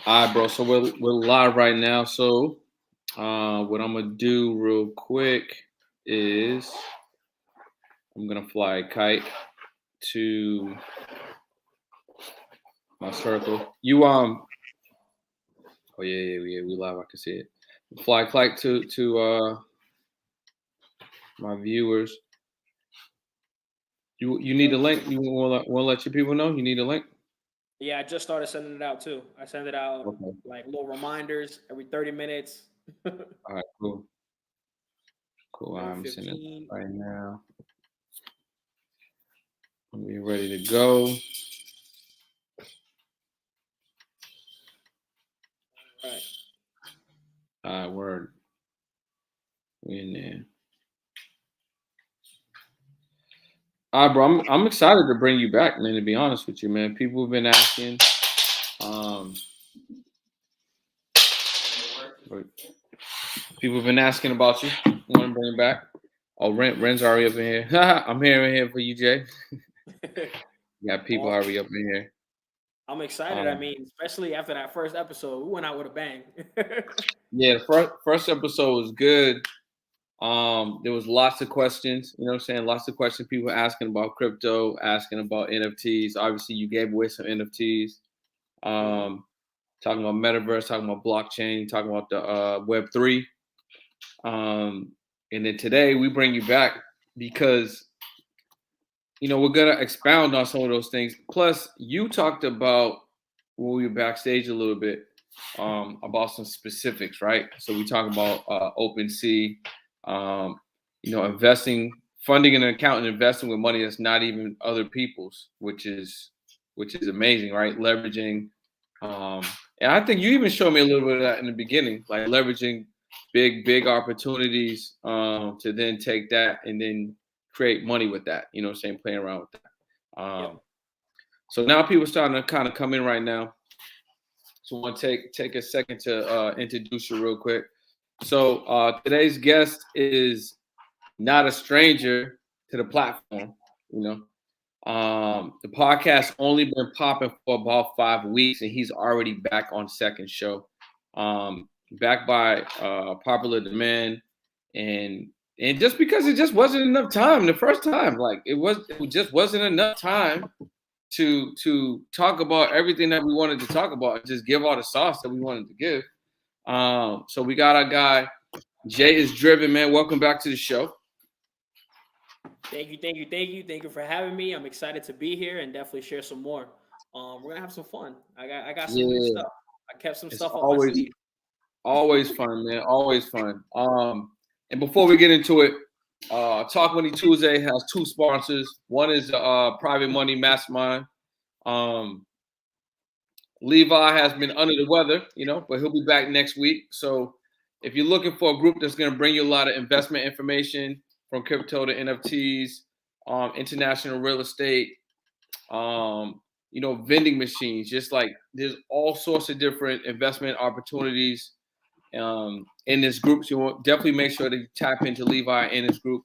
All right, bro. So we're live right now. So what I'm gonna do real quick is I'm gonna fly a kite to my circle. You oh yeah, we live. I can see it. Fly a kite to my viewers. You need a link. You want to let your people know you need a link. Yeah, I just started sending it out too. I send it out Okay. like little reminders every 30 minutes. All right. Cool. Cool. I'm sending it 1:15. right now. We ready to go. Right. All right. Word. We in there. All right, bro. I'm excited to bring you back, man. To be honest with you, man, people have been asking. Um, but people have been asking about you. Want to bring it back? Oh, Ren's already up in here. I'm here in here for you, Jay. You got people Awesome. already up in here. I'm excited. I Um, mean, especially after that first episode, we went out with a bang. yeah, the first episode was good. There was lots of questions. You know what I'm saying? Lots of questions. People asking about crypto, asking about NFTs. Obviously, you gave away some NFTs. Mhm. Um, talking about metaverse, talking about blockchain, talking about the Web3. Um, and then today we bring you back because we're gonna expound on some of those things. Plus, you talked about when we were backstage a little bit about some specifics, right? So we talk about OpenSea, um, investing, funding an account and investing with money that's not even other people's, which is amazing, right? Leveraging, um, and I think you even showed me a little bit of that in the beginning, like leveraging big opportunities to then take that and then create money with that. You know what I'm saying? Playing around with that. Yep. So now people are starting to kind of come in right now. So I want to take a second to introduce you real quick. So today's guest is not a stranger to the platform. You the podcast only been popping for about 5 weeks, and he's already back on second show. Back by popular demand, and just because it just wasn't enough time the first time, like it just wasn't enough time to talk about everything that we wanted to talk about and just give all the sauce that we wanted to give. So we got our guy Jay is driven, man. Welcome back to the show. Thank you for having me. I'm excited to be here and definitely share some more. We're gonna have some fun. I got some new Yeah, stuff. I kept some it's stuff up my sleeve. always fun, man. Always fun. And before we get into it, Talk Money Tuesday has two sponsors. One is Private Money Mastermind. Um, Levi has been under the weather, but he'll be back next week. So if you're looking for a group that's going to bring you a lot of investment information from crypto to NFTs, international real estate, vending machines, just like there's all sorts of different investment opportunities in this group. So you want definitely make sure that you tap into Levi in his group.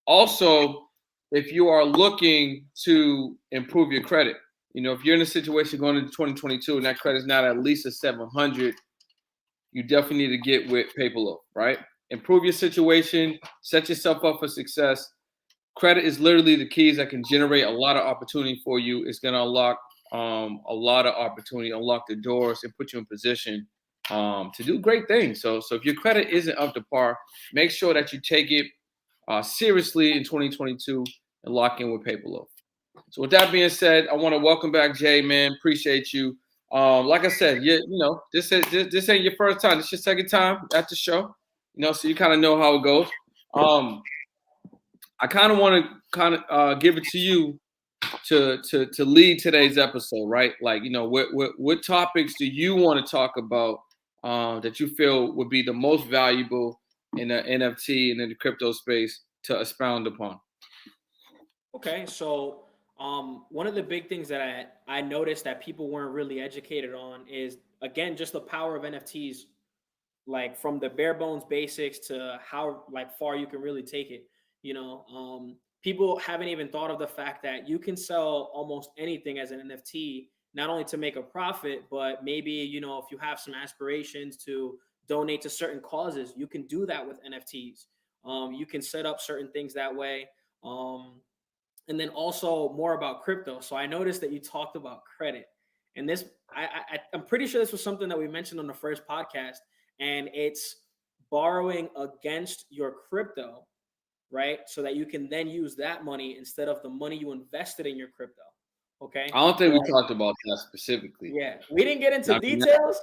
Also, if you are looking to improve your credit, if you're in a situation going into 2022 and that credit is not at least a 700, you definitely need to get with Paperloaf, right? Improve your situation, set yourself up for success. Credit is literally the keys that can generate a lot of opportunity for you. It's going to unlock a lot of opportunity, unlock the doors, and put you in position to do great things. So if your credit isn't up to par, make sure that you take it seriously in 2022 and lock in with Paperloaf. So with that being said, I want to welcome back Jay, man. Appreciate you. Like I said, this ain't your first time. This is your second time at the show. So you kind of know how it goes. Um, I kind of want to give it to you to lead today's episode, right? Like, what topics do you want to talk about that you feel would be the most valuable in the NFT and in the crypto space to expound upon? Okay, so one of the big things that I noticed that people weren't really educated on is again just the power of NFTs, like from the bare bones basics to how like far you can really take it. People haven't even thought of the fact that you can sell almost anything as an NFT not only to make a profit, but maybe, if you have some aspirations to donate to certain causes, you can do that with NFTs. You can set up certain things that way. And then also more about crypto. So I noticed that you talked about credit, and this I'm pretty sure this was something that we mentioned on the first podcast, and it's borrowing against your crypto, right? So that you can then use that money instead of the money you invested in your crypto. Okay. I don't think Well, we talked about that specifically. yeah, we didn't get into I mean, details.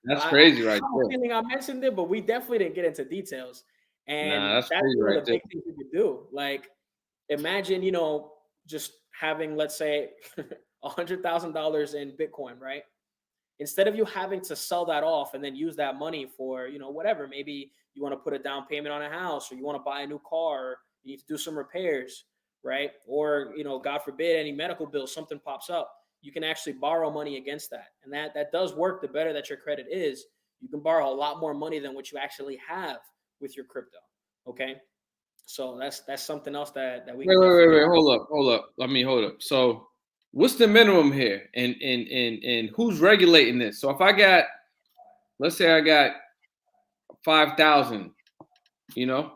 that's I crazy right have a there. feeling I mentioned it, but we definitely didn't get into details. And Nah, that's that's crazy one right of the there. big things you could do. Like, imagine, just having, let's say, $100,000 in Bitcoin, right? Instead of you having to sell that off and then use that money for, whatever, maybe you want to put a down payment on a house, or you want to buy a new car, or you need to do some repairs, right? Or, God forbid, any medical bill, something pops up, you can actually borrow money against that. And that does work. The better that your credit is, you can borrow a lot more money than what you actually have with your crypto. Okay. So that's something else that we Wait, can wait, wait, definitely. wait. Hold up. Hold up. So, what's the minimum here, and who's regulating this? So, if I got, let's say, I got 5,000, you know,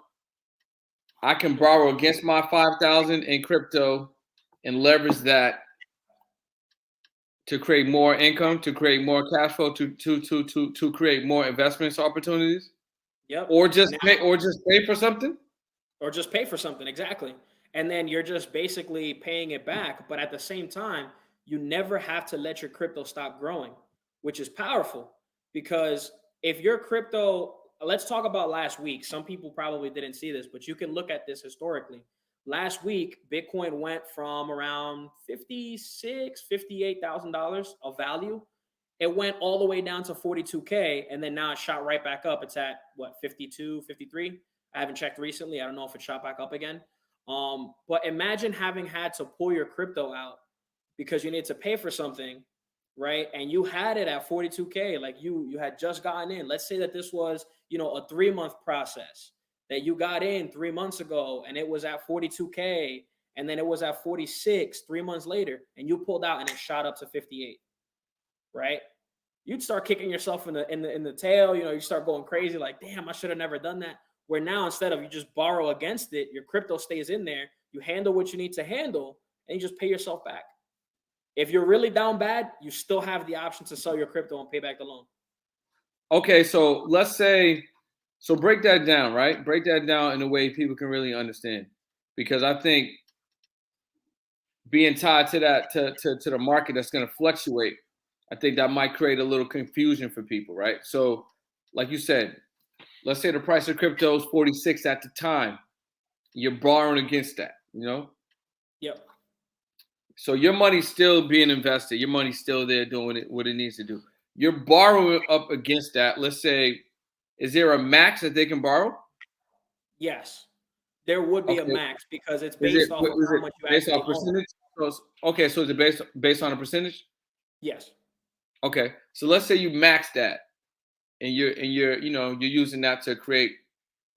I can borrow against my 5,000 in crypto and leverage that to create more income, to create more cash flow, to create more investments opportunities, Yep. or just Now, pay for something. or just pay for something, exactly. And then you're just basically paying it back, but at the same time, you never have to let your crypto stop growing, which is powerful. Because if your crypto, let's talk about last week. Some people probably didn't see this, but you can look at this historically. Last week, Bitcoin went from around $58,000 of value. It went all the way down to 42K, and then now it shot right back up. It's at what, 52, 53? I haven't checked recently. I don't know if it shot back up again. But imagine having had to pull your crypto out because you need to pay for something, right? And you had it at 42K, like you had just gotten in. Let's say that this was, a 3-month process that you got in 3 months ago, and it was at 42K, and then it was at 46 3 months later, and you pulled out and it shot up to 58, right? You'd start kicking yourself in the tail. You start going crazy, like, damn, I should have never done that. Where now, instead of you just borrow against it, your crypto stays in there. You handle what you need to handle, and you just pay yourself back. If you're really down bad, you still have the option to sell your crypto and pay back the loan. Okay, so let's say, so break that down, right? Break that down in a way people can really understand, because I think being tied to that to the market that's going to fluctuate, I think that might create a little confusion for people, right? So, like you said, let's say the price of crypto is 46 at the time. You're borrowing against that, Yep. So your money's still being invested. Your money's still there doing what it needs to do. You're borrowing up against that. Let's say, is there a max that they can borrow? Yes. There would be a Okay. max because it's Is it based off of how much you based actually off own. percentage? Okay, so is it based on a percentage? Yes. Okay. So let's say you max that, and you're you're using that to create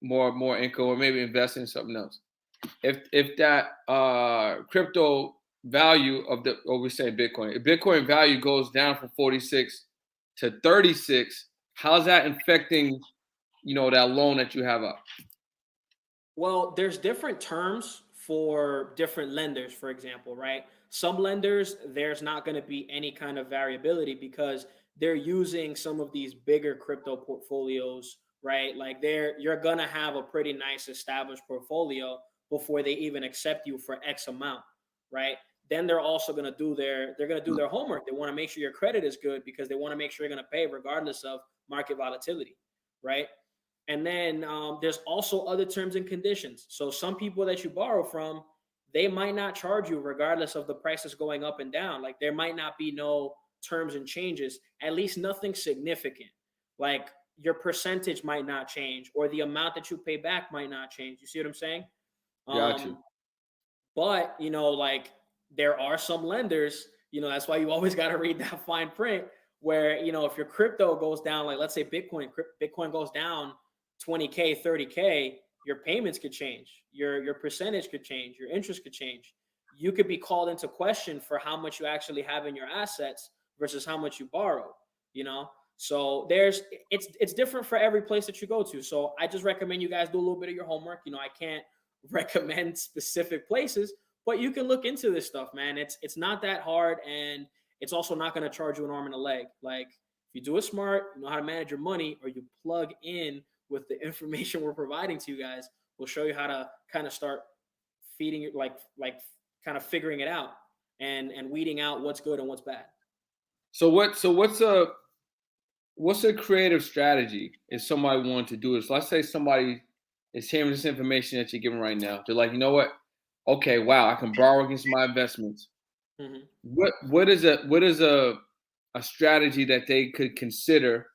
more income, or maybe invest in something else. If that crypto value of the, or we say Bitcoin, if Bitcoin value goes down from 46 to 36, how's that affecting that loan that you have up? Well, there's different terms for different lenders, for example, right? Some lenders, there's not going to be any kind of variability because they're using some of these bigger crypto portfolios, right? Like you're going to have a pretty nice established portfolio before they even accept you for X amount, right? Then they're also going to do their homework. They want to make sure your credit is good because they want to make sure you're going to pay regardless of market volatility, right? And then there's also other terms and conditions. So some people that you borrow from, they might not charge you regardless of the prices going up and down. Like there might not be no terms and changes, at least nothing significant. Like your percentage might not change or the amount that you pay back might not change. You see what I'm saying? Got you. Um, but like there are some lenders, that's why you always got to read that fine print where, if your crypto goes down, like let's say Bitcoin goes down 20K, 30K, your payments could change. Your percentage could change. Your interest could change. You could be called into question for how much you actually have in your assets versus how much you borrowed, you know? So it's different for every place that you go to. So I just recommend you guys do a little bit of your homework. You know, I can't recommend specific places, but you can look into this stuff, man. It's not that hard, and it's also not going to charge you an arm and a leg. Like, if you do it smart, you know how to manage your money, or you plug in with the information we're providing to you guys, we'll show you how to kind of start feeding it, like kind of figuring it out and weeding out what's good and what's bad. So what's a creative strategy if somebody wanted to do this? Let's say somebody is hearing this information that you're giving right now. They're like, you know what? Okay, wow, I can borrow against my investments. Mm-hmm. What is a strategy that they could consider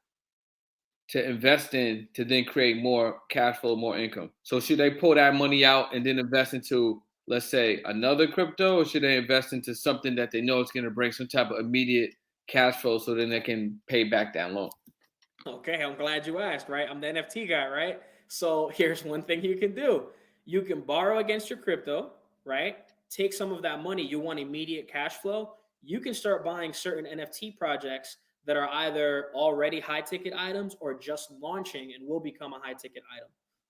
to invest in to then create more cash flow, more income? So should they pull that money out and then invest into, let's say, another crypto, or should they invest into something that they know is going to bring some type of immediate cash flow so then they can pay back that loan? Okay, I'm glad you asked, right? I'm the NFT guy, right? So here's one thing you can do. You can borrow against your crypto, right? Take some of that money. You want immediate cash flow. You can start buying certain NFT projects that are either already high ticket items or just launching and will become a high ticket item.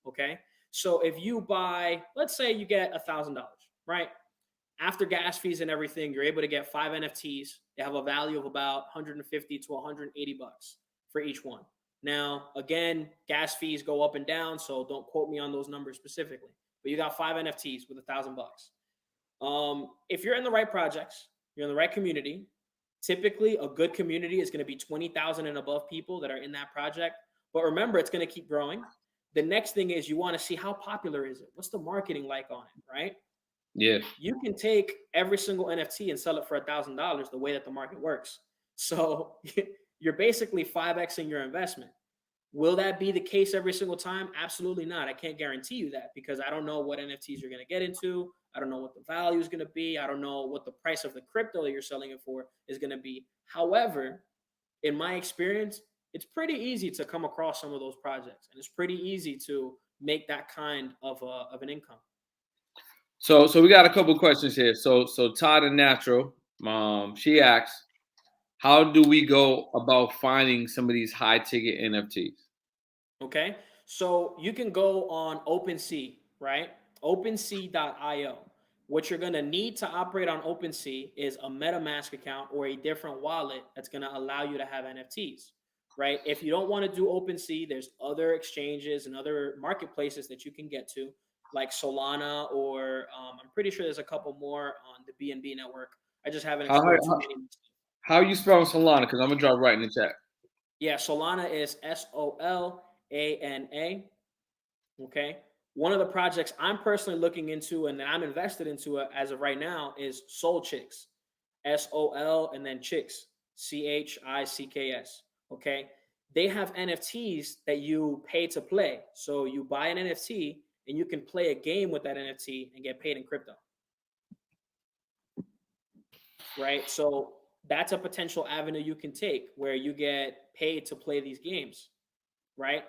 Okay. So if you buy, let's say you get $1,000, right? After gas fees and everything, you're able to get 5 NFTs. They have a value of about 150 to 180 bucks for each one. Now, again, gas fees go up and down, so don't quote me on those numbers specifically. But you got 5 NFTs with $1,000. If you're in the right projects, you're in the right community. Typically, a good community is going to be 20,000 and above people that are in that project. But remember, it's going to keep growing. The next thing is you want to see how popular is it? What's the marketing like on it, right? Yeah. You can take every single NFT and sell it for $1,000 the way that the market works. So you're basically 5xing your investment. Will that be the case every single time? Absolutely not. I can't guarantee you that because I don't know what NFTs you're going to get into. I don't know what the value is going to be. I don't know what the price of the crypto that you're selling it for is going to be. However, in my experience, it's pretty easy to come across some of those projects, and it's pretty easy to make that kind of an income. So we got a couple questions here. So Todd and Natural, she asks, how do we go about finding some of these high ticket NFTs? Okay. So you can go on OpenSea, right? OpenSea.io. What you're going to need to operate on OpenSea is a MetaMask account or a different wallet that's going to allow you to have NFTs, right? If you don't want to do OpenSea, there's other exchanges and other marketplaces that you can get to, like Solana, or I'm pretty sure there's a couple more on the BNB network. I just haven't How explored too how, many. how are you spelling Solana? Because I'm gonna drop right in the chat. Yeah, Solana is Solana. Okay. One of the projects I'm personally looking into and that I'm invested into as of right now is Soul Chicks. SOL and then Chicks. CHICKS. Okay. They have NFTs that you pay to play. So you buy an NFT and you can play a game with that NFT and get paid in crypto. Right. So that's a potential avenue you can take where you get paid to play these games. Right.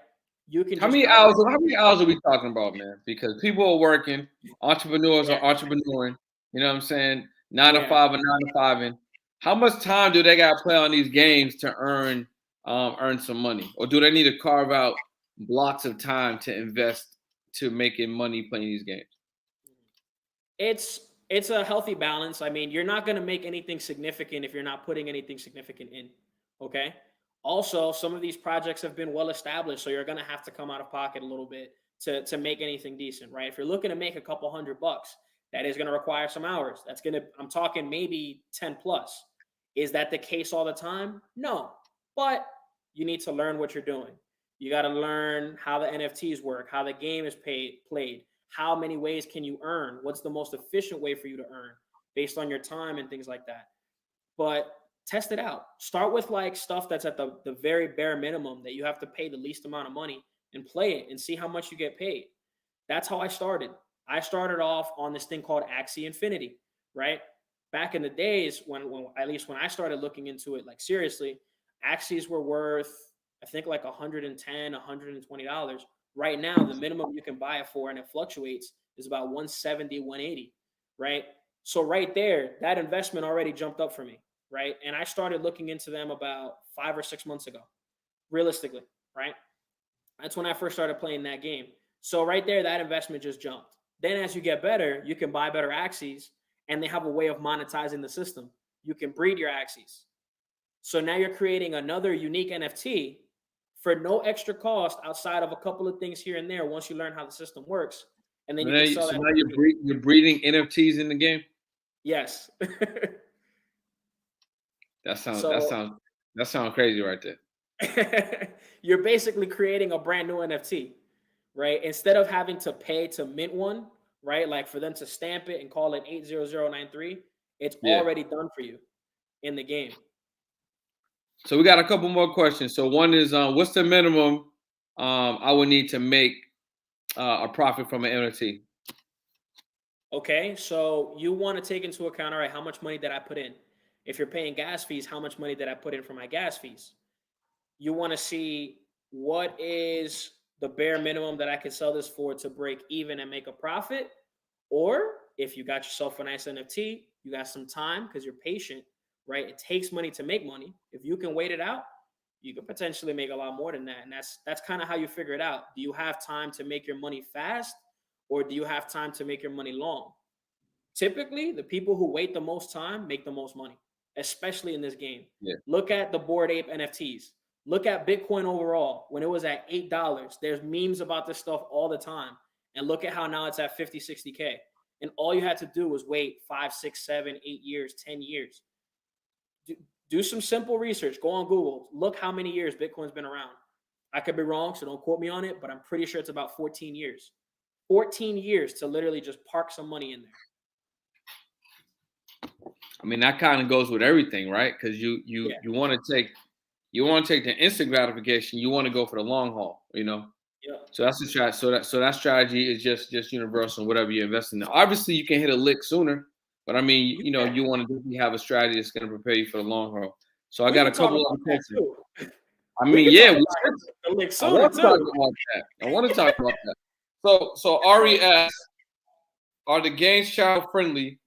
You can How just many buy hours? the How many hours are we talking about, man? Because people are working, entrepreneurs are yeah. entrepreneuring. You know what I'm saying? Nine to Yeah. five and 9 to 5. And how much time do they got to play on these games to earn some money, or do they need to carve out blocks of time to invest to making money playing these games? It's a healthy balance. I mean, you're not going to make anything significant if you're not putting anything significant in. Okay. Also, some of these projects have been well established, so you're going to have to come out of pocket a little bit to make anything decent, right? If you're looking to make a couple $100, that is going to require some hours. That's going to, I'm talking maybe 10 plus. Is that the case all the time? No, but you need to learn what you're doing. You got to learn how the NFTs work, how the game is played, how many ways can you earn, what's the most efficient way for you to earn based on your time and things like that. But test it out. Start with like stuff that's at the very bare minimum that you have to pay the least amount of money and play it and see how much you get paid. That's how I started. I started off on this thing called Axie Infinity, right? Back in the days when at least when I started looking into it like seriously, Axies were worth I think like $110, $120. Right now, the minimum you can buy it for, and it fluctuates, is about 170, 180, right? So right there, that investment already jumped up for me. right? And I started looking into them about 5 or 6 months ago, realistically, right? That's when I first started playing that game. So right there, that investment just jumped. Then as you get better, you can buy better axes, and they have a way of monetizing the system. You can breed your axes. So now you're creating another unique NFT for no extra cost outside of a couple of things here and there once you learn how the system works. And then you can sell So that. now you're breeding NFTs in the game. Yes. That sounds that So sounds that sounds crazy right there. you're basically creating a brand new NFT, right? Instead of having to pay to mint one, right? Like for them to stamp it and call it 80093, it's Yeah. already done for you in the game. So we got a couple more questions. So one is, what's the minimum I would need to make a profit from an NFT? Okay, so you want to take into account, all right, how much money did I put in? If you're paying gas fees, how much money did I put in for my gas fees? You want to see what is the bare minimum that I can sell this for to break even and make a profit. Or if you got yourself a nice NFT, you got some time because you're patient, right? It takes money to make money. If you can wait it out, you could potentially make a lot more than that. And that's kind of how you figure it out. Do you have time to make your money fast, or do you have time to make your money long? Typically, the people who wait the most time make the most money, especially in this game. Yeah. Look at the Bored Ape NFTs. Look at Bitcoin overall. When it was at $8, there's memes about this stuff all the time. And look at how now it's at 50, 60K. And all you had to do was wait 5, 6, 7, 8 years, 10 years. Do some simple research. Go on Google. Look how many years Bitcoin's been around. I could be wrong, so don't quote me on it, but I'm pretty sure it's about 14 years. 14 years to literally just park some money in there. I mean, that kind of goes with everything, right? Because you want to take the instant gratification. You want to go for the long haul, Yeah. So that's the strategy. So that strategy is just universal. Whatever you invest in. Obviously, you can hit a lick sooner, but I mean, you want to definitely have a strategy that's going to prepare you for the long haul. So I We got a can talk couple about of that questions. too. I We mean, can yeah, talk about the lick I sooner want to talk too. about that. I want to talk about that. So Ari asks, are the games child friendly?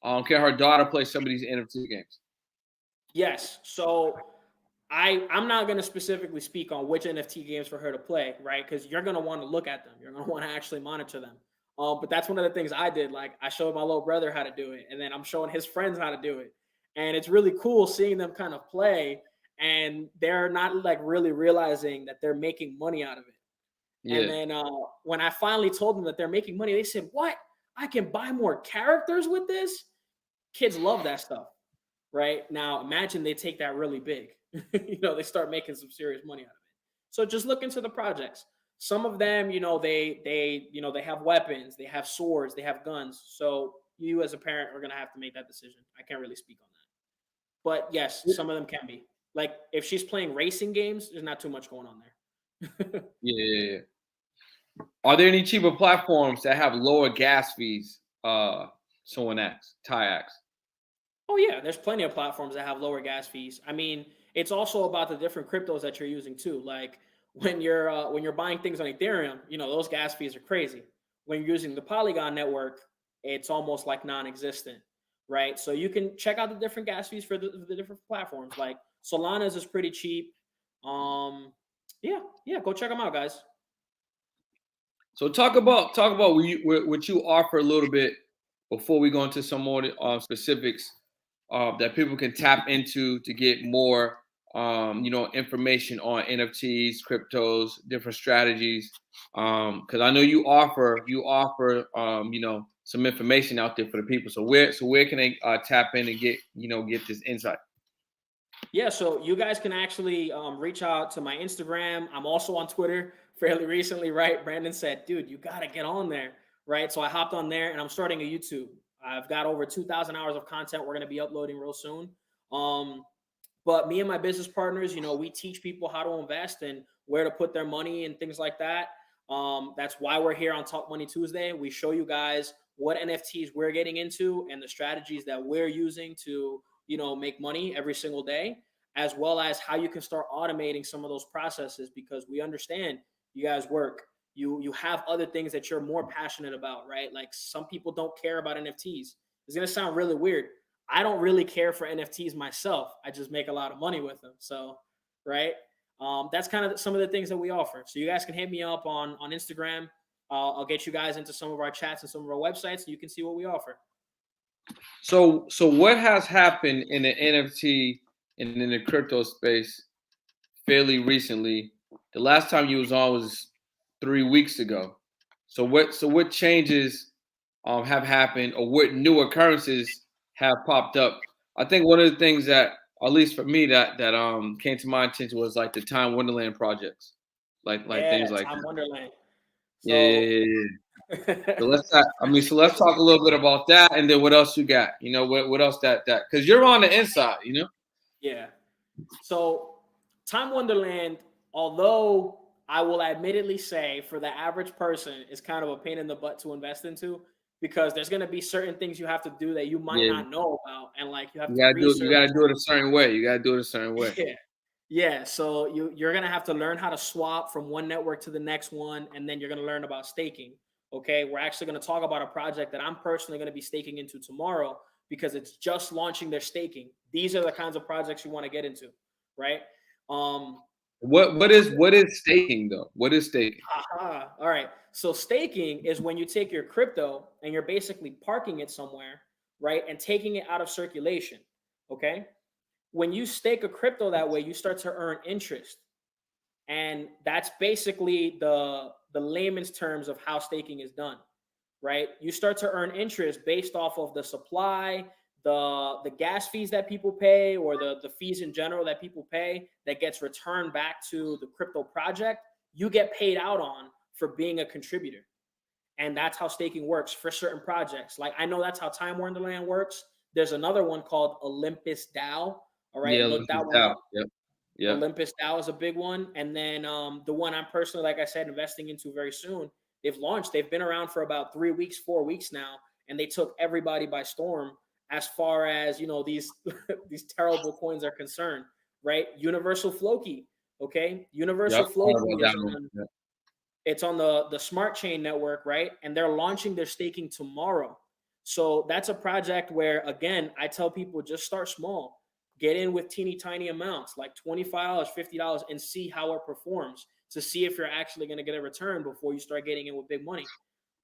Can her daughter play some of these NFT games? Yes. So I'm not going to specifically speak on which NFT games for her to play, right? Because you're going to want to look at them. You're going to want to actually monitor them. But that's one of the things I did. Like I showed my little brother how to do it, and then I'm showing his friends how to do it. And it's really cool seeing them kind of play, and they're not like really realizing that they're making money out of it. And Yeah. then when I finally told them that they're making money, they said, "What? I can buy more characters with this?" Kids love that stuff, right? Now imagine they take that really big. They start making some serious money out of it. So just look into the projects. Some of them, they have weapons, they have swords, they have guns. So you as a parent are gonna have to make that decision. I can't really speak on that. But yes, some of them can be. Like if she's playing racing games, there's not too much going on there. Yeah. Are there any cheaper platforms that have lower gas fees? Someone asks. Ty asks. Oh yeah, there's plenty of platforms that have lower gas fees. I mean, it's also about the different cryptos that you're using too. Like when you're buying things on Ethereum, those gas fees are crazy. When you're using the Polygon network, it's almost like non-existent, right? So you can check out the different gas fees for the different platforms. Like Solana's is pretty cheap. Yeah, go check them out, guys. So talk about what you offer a little bit before we go into some more specifics that people can tap into to get more information on NFTs, cryptos, different strategies. Because I know you offer some information out there for the people. So where can they tap in and get this insight? Yeah, so you guys can actually reach out to my Instagram. I'm also on Twitter fairly recently, right? Brandon said, dude, you got to get on there, right? So I hopped on there and I'm starting a YouTube. I've got over 2,000 hours of content we're going to be uploading real soon. But me and my business partners, we teach people how to invest and where to put their money and things like that. That's why we're here on Talk Money Tuesday. We show you guys what NFTs we're getting into and the strategies that we're using to make money every single day, as well as how you can start automating some of those processes, because we understand you guys work. You have other things that you're more passionate about, right? Like some people don't care about NFTs. It's going to sound really weird. I don't really care for NFTs myself. I just make a lot of money with them. So, right. That's kind of some of the things that we offer. So you guys can hit me up on Instagram. I'll get you guys into some of our chats and some of our websites, and you can see what we offer. So what has happened in the NFT and in the crypto space fairly recently? The last time you was on was 3 weeks ago. So what changes have happened, or what new occurrences have popped up? I think one of the things that, at least for me, that came to my attention was like the Time Wonderland projects, like Yeah, things like Time that. Wonderland. Yeah, yeah, So, yeah, yeah. So let's talk, so let's talk a little bit about that, and then what else you got? You know, what else that because you're on the inside, you know. yeah. So, Time Wonderland, although I will admittedly say for the average person, is kind of a pain in the butt to invest into because there's going to be certain things you have to do that you might Yeah, not know about, and like you have you to gotta do it. You research. gotta do it a certain way. You gotta do it a certain way. Yeah. Yeah. So you're gonna have to learn how to swap from one network to the next one, and then you're gonna learn about staking. Okay. We're actually gonna talk about a project that I'm personally gonna be staking into tomorrow because it's just launching their staking. These are the kinds of projects you want to get into, right? Um, What is staking though? What is staking? Aha. All right. So staking is when you take your crypto and you're basically parking it somewhere, right? And taking it out of circulation. Okay. When you stake a crypto that way, you start to earn interest. And that's basically the layman's terms of how staking is done, right? You start to earn interest based off of the supply, the gas fees that people pay, or the fees in general that people pay that gets returned back to the crypto project. You get paid out on for being a contributor. And that's how staking works for certain projects. Like I know that's how Time Wonderland works. There's another one called Olympus DAO. All right, Yeah, look let's that just one out. up. Yep. Yep. Olympus DAO is a big one, and then the one I'm personally, like I said, investing into very soon. They've launched. They've been around for about 3 weeks, 4 weeks now, and they took everybody by storm as far as these these terrible coins are concerned. Right? Universal Floki. Okay, Yep. Universal All Floki about is that one. on. Yep. It's on the Smart Chain network, right? And they're launching their staking tomorrow. So that's a project where, again, I tell people just start small, get in with teeny tiny amounts, like $25, $50, and see how it performs to see if you're actually going to get a return before you start getting in with big money.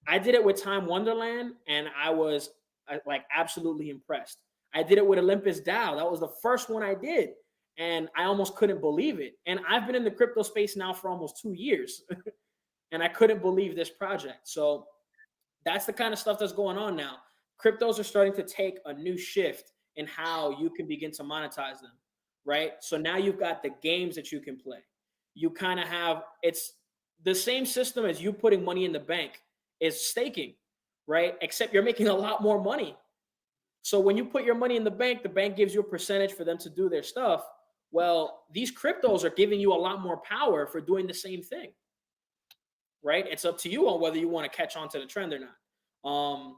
I did it with Time Wonderland, and I was like absolutely impressed. I did it with Olympus DAO. That was the first one I did, and I almost couldn't believe it. And I've been in the crypto space now for almost 2 years. And I couldn't believe this project. So that's the kind of stuff that's going on now. Cryptos are starting to take a new shift in how you can begin to monetize them, right? So now you've got the games that you can play. You kind of have it's the same system as you putting money in the bank is staking, right? Except you're making a lot more money. So when you put your money in the bank gives you a percentage for them to do their stuff. Well, these cryptos are giving you a lot more power for doing the same thing, right? It's up to you on whether you want to catch on to the trend or not.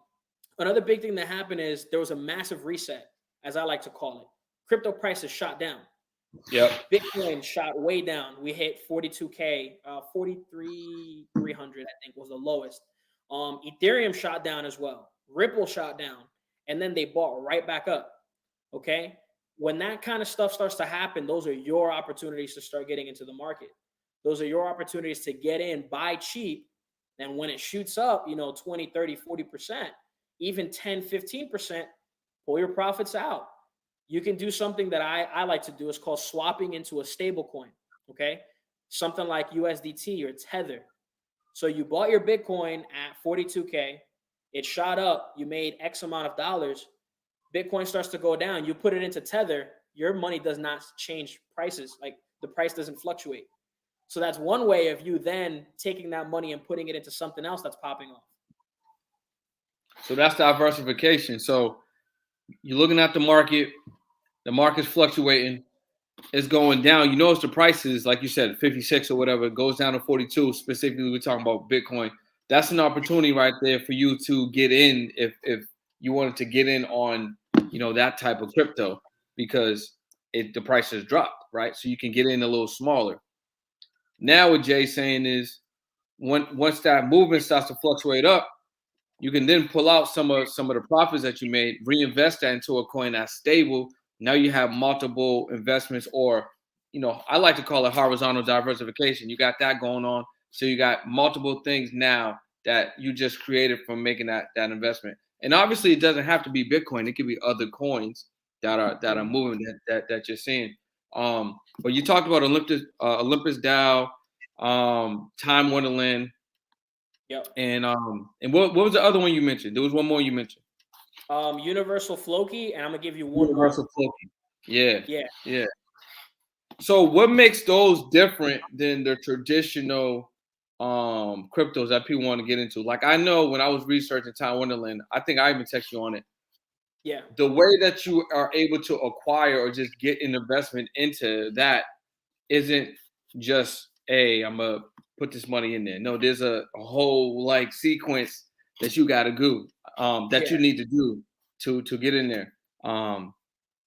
Another big thing that happened is there was a massive reset, as I like to call it. Crypto prices shot down. Yep. Bitcoin shot way down. We hit 42K, 43,300, I think was the lowest. Ethereum shot down as well. Ripple shot down, and then they bought right back up. Okay. When that kind of stuff starts to happen, those are your opportunities to start getting into the market. Those are your opportunities to get in, buy cheap. And when it shoots up, 20, 30, 40%, even 10, 15%, pull your profits out. You can do something that I like to do. It's called swapping into a stable coin. Okay. Something like USDT or Tether. So you bought your Bitcoin at 42K. It shot up. You made X amount of dollars. Bitcoin starts to go down. You put it into Tether. Your money does not change prices. Like the price doesn't fluctuate. So that's one way of you then taking that money and putting it into something else that's popping off. So that's diversification. So you're looking at the market's fluctuating, it's going down. You notice the prices, like you said, 56 or whatever, it goes down to 42. Specifically, we're talking about Bitcoin. That's an opportunity right there for you to get in if you wanted to get in on that type of crypto because the price has dropped, right? So you can get in a little smaller. Now what Jay's saying is once that movement starts to fluctuate up, You can then pull out some of the profits that you made, reinvest that into a coin that's stable. Now you have multiple investments, or I like to call it horizontal diversification. You got that going on, so you got multiple things now that you just created from making that investment. And obviously, it doesn't have to be Bitcoin. It could be other coins that are moving that you're seeing. But you talked about Olympus DAO, Time Wonderland, Yep. and what was the other one you mentioned? There was one more you mentioned. Universal Floki, and I'm gonna give you one Universal more. Floki. Yeah. Yeah. Yeah. So what makes those different than the traditional cryptos that people want to get into? Like, I know when I was researching Time Wonderland, I think I even texted you on it. Yeah. The way that you are able to acquire or just get an investment into that isn't just, hey, I'm gonna put this money in there. No, there's a whole like sequence that you gotta do, that you Yeah. need to do to get in there.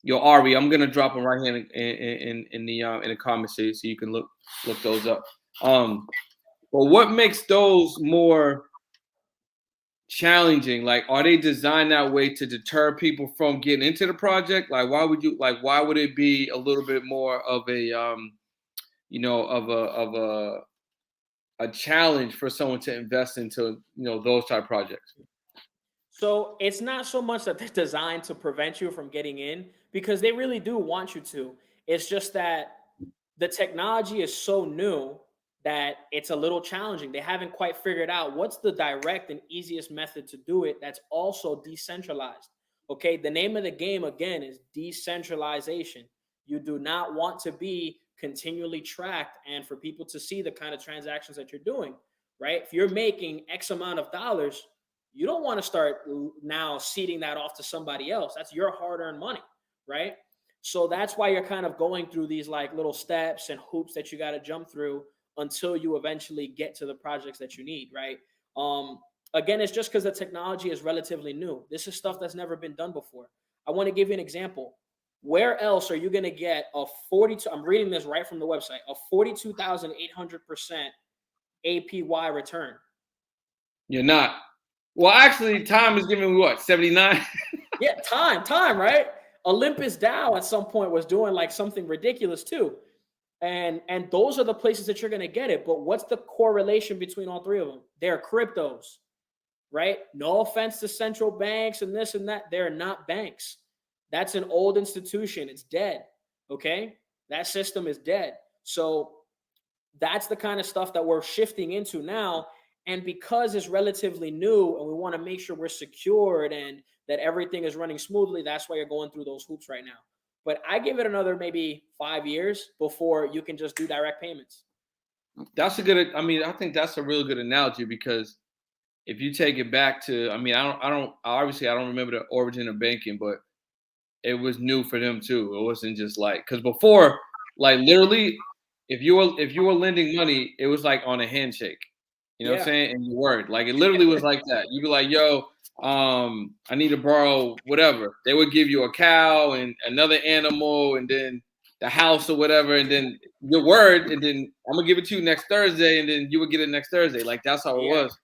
Yo, Ari, I'm gonna drop them right here in the comments so you can look those up. But what makes those more challenging? Like, are they designed that way to deter people from getting into the project? Like, why would it be a little bit more of a a challenge for someone to invest into those type projects? So it's not so much that they're designed to prevent you from getting in, because they really do want you to. It's just that the technology is so new that it's a little challenging. They haven't quite figured out what's the direct and easiest method to do it that's also decentralized. Okay, the name of the game again is decentralization. You do not want to be continually tracked and for people to see the kind of transactions that you're doing, right? If you're making X amount of dollars, you don't want to start now seeding that off to somebody else. That's your hard-earned money, right? So that's why you're kind of going through these like little steps and hoops that you got to jump through until you eventually get to the projects that you need, right? Again, it's just because the technology is relatively new. This is stuff that's never been done before. I want to give you an example. Where else are you going to get a 42? I'm reading this right from the website. A 42,800% APY return. You're not. Well, actually, Time is giving me what, 79? Yeah, time, right? Olympus DAO at some point was doing like something ridiculous too. And those are the places that you're going to get it. But what's the correlation between all three of them? They're cryptos, right? No offense to central banks and this and that. They're not banks. That's an old institution. It's dead. Okay. That system is dead. So that's the kind of stuff that we're shifting into now. And because it's relatively new and we want to make sure we're secured and that everything is running smoothly, that's why you're going through those hoops right now. But I give it another maybe 5 years before you can just do direct payments. That's a good. I mean, I think that's a really good analogy, because if you take it back to, I mean, obviously I don't remember the origin of banking, but it was new for them too. It wasn't just like, because before, like literally, if you were lending money, it was like on a handshake. You know what I'm Yeah. saying? And your word. Like, it literally was like that. You'd be like, yo, I need to borrow whatever. They would give you a cow and another animal and then the house or whatever, and then your word, and then I'm gonna give it to you next Thursday, and then you would get it next Thursday. Like, that's how it Yeah. was.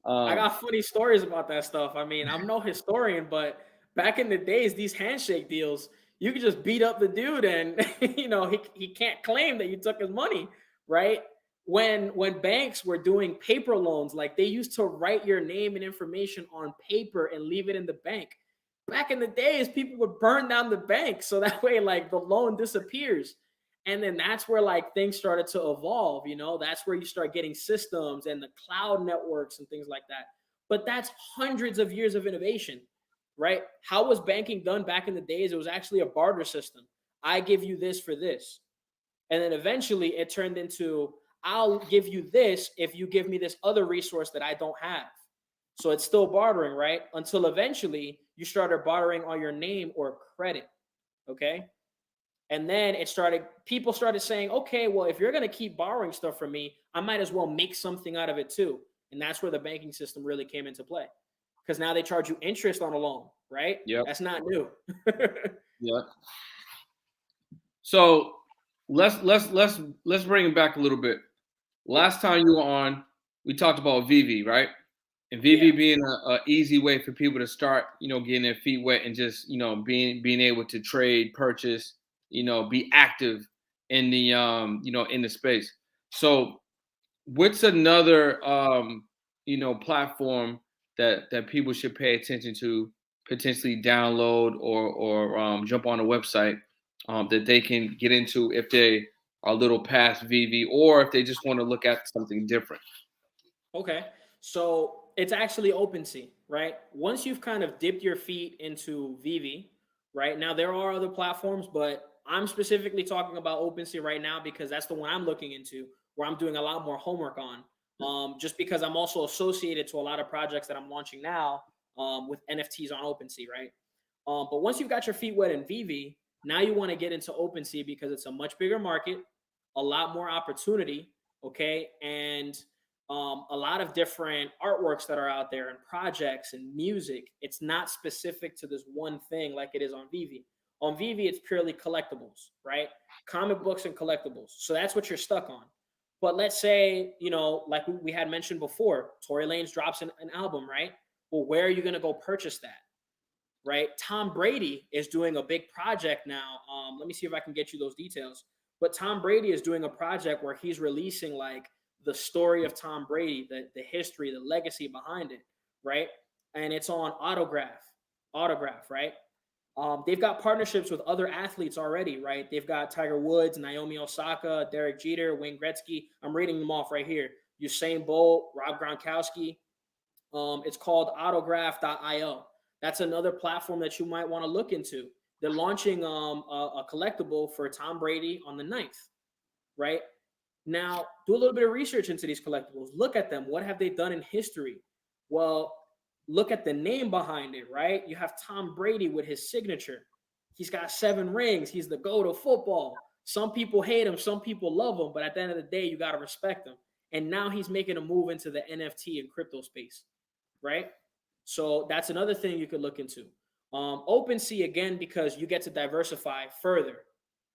I Um, got funny stories about that stuff. I mean, I'm no historian, but back in the days, these handshake deals, you could just beat up the dude and he can't claim that you took his money, right? When banks were doing paper loans, like they used to write your name and information on paper and leave it in the bank. Back in the days, people would burn down the bank so that way like the loan disappears. And then that's where like things started to evolve, that's where you start getting systems and the cloud networks and things like that. But that's hundreds of years of innovation, right? How was banking done back in the days? It was actually a barter system. I give you this for this. And then eventually it turned into, I'll give you this if you give me this other resource that I don't have. So it's still bartering, right? Until eventually you started bartering on your name or credit. Okay. And then people started saying, okay, well, if you're going to keep borrowing stuff from me, I might as well make something out of it too. And that's where the banking system really came into play, because now they charge you interest on a loan, right? yep. That's not new. Yep. So let's bring it back a little bit. Last time you were on, we talked about VV, right? And Yeah. VV being a easy way for people to start, getting their feet wet and just, being able to trade, purchase, be active in the in the space. So what's another platform that people should pay attention to, potentially download or jump on a website that they can get into if they are a little past VV or if they just want to look at something different? Okay. So it's actually OpenSea, right? Once you've kind of dipped your feet into VV, right? Now there are other platforms, but I'm specifically talking about OpenSea right now because that's the one I'm looking into, where I'm doing a lot more homework on. Just because I'm also associated to a lot of projects that I'm launching now with NFTs on OpenSea, right? But once you've got your feet wet in VV, now you want to get into OpenSea because it's a much bigger market, a lot more opportunity, okay, and a lot of different artworks that are out there and projects and music. It's not specific to this one thing like it is on VV. On VV, it's purely collectibles, right? Comic books and collectibles. So that's what you're stuck on. But let's say, like we had mentioned before, Tory Lanez drops an album, right? Well, where are you going to go purchase that? Right? Tom Brady is doing a big project now. Let me see if I can get you those details. But Tom Brady is doing a project where he's releasing like the story of Tom Brady, the history, the legacy behind it, right? And it's on autograph, right? They've got partnerships with other athletes already, right? They've got Tiger Woods, Naomi Osaka, Derek Jeter, Wayne Gretzky. I'm reading them off right here. Usain Bolt, Rob Gronkowski. It's called autograph.io. That's another platform that you might want to look into. They're launching a collectible for Tom Brady on the 9th, right? Now, do a little bit of research into these collectibles. Look at them. What have they done in history? Well, look at the name behind it, right? You have Tom Brady with his signature. He's got 7 rings. He's the GOAT of football. Some people hate him, some people love him, but at the end of the day, you got to respect him. And now he's making a move into the NFT and crypto space, right? So that's another thing you could look into. OpenSea again because you get to diversify further.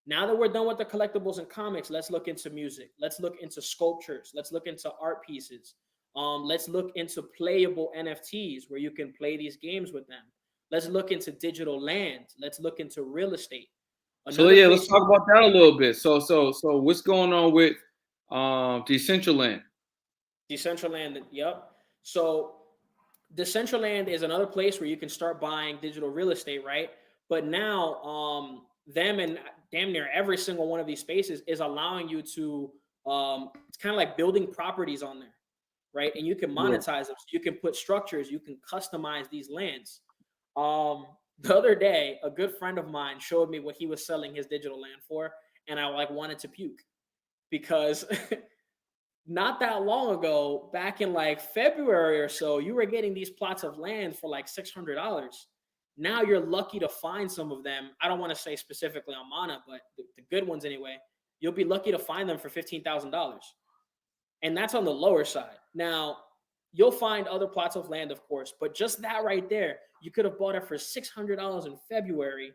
Now that we're done with the collectibles and comics, let's look into music. Let's look into sculptures. Let's look into art pieces. Let's look into playable NFTs where you can play these games with them. Let's look into digital land. Let's look into real estate. So Another yeah, let's place talk about that a little bit. So what's going on with Decentraland? Decentraland, yep. So Decentraland is another place where you can start buying digital real estate, right? But now, them and damn near every single one of these spaces is allowing you to, it's kind of like building properties on there, right? And you can Yeah. monetize them. So you can put structures, you can customize these lands. The other day, a good friend of mine showed me what he was selling his digital land for, and I like wanted to puke because not that long ago, back in like February or so, you were getting these plots of land for like $600. Now you're lucky to find some of them. I don't want to say specifically on Mana, but the good ones anyway. You'll be lucky to find them for $15,000. And that's on the lower side. Now, you'll find other plots of land, of course, but just that right there, you could have bought it for $600 in February.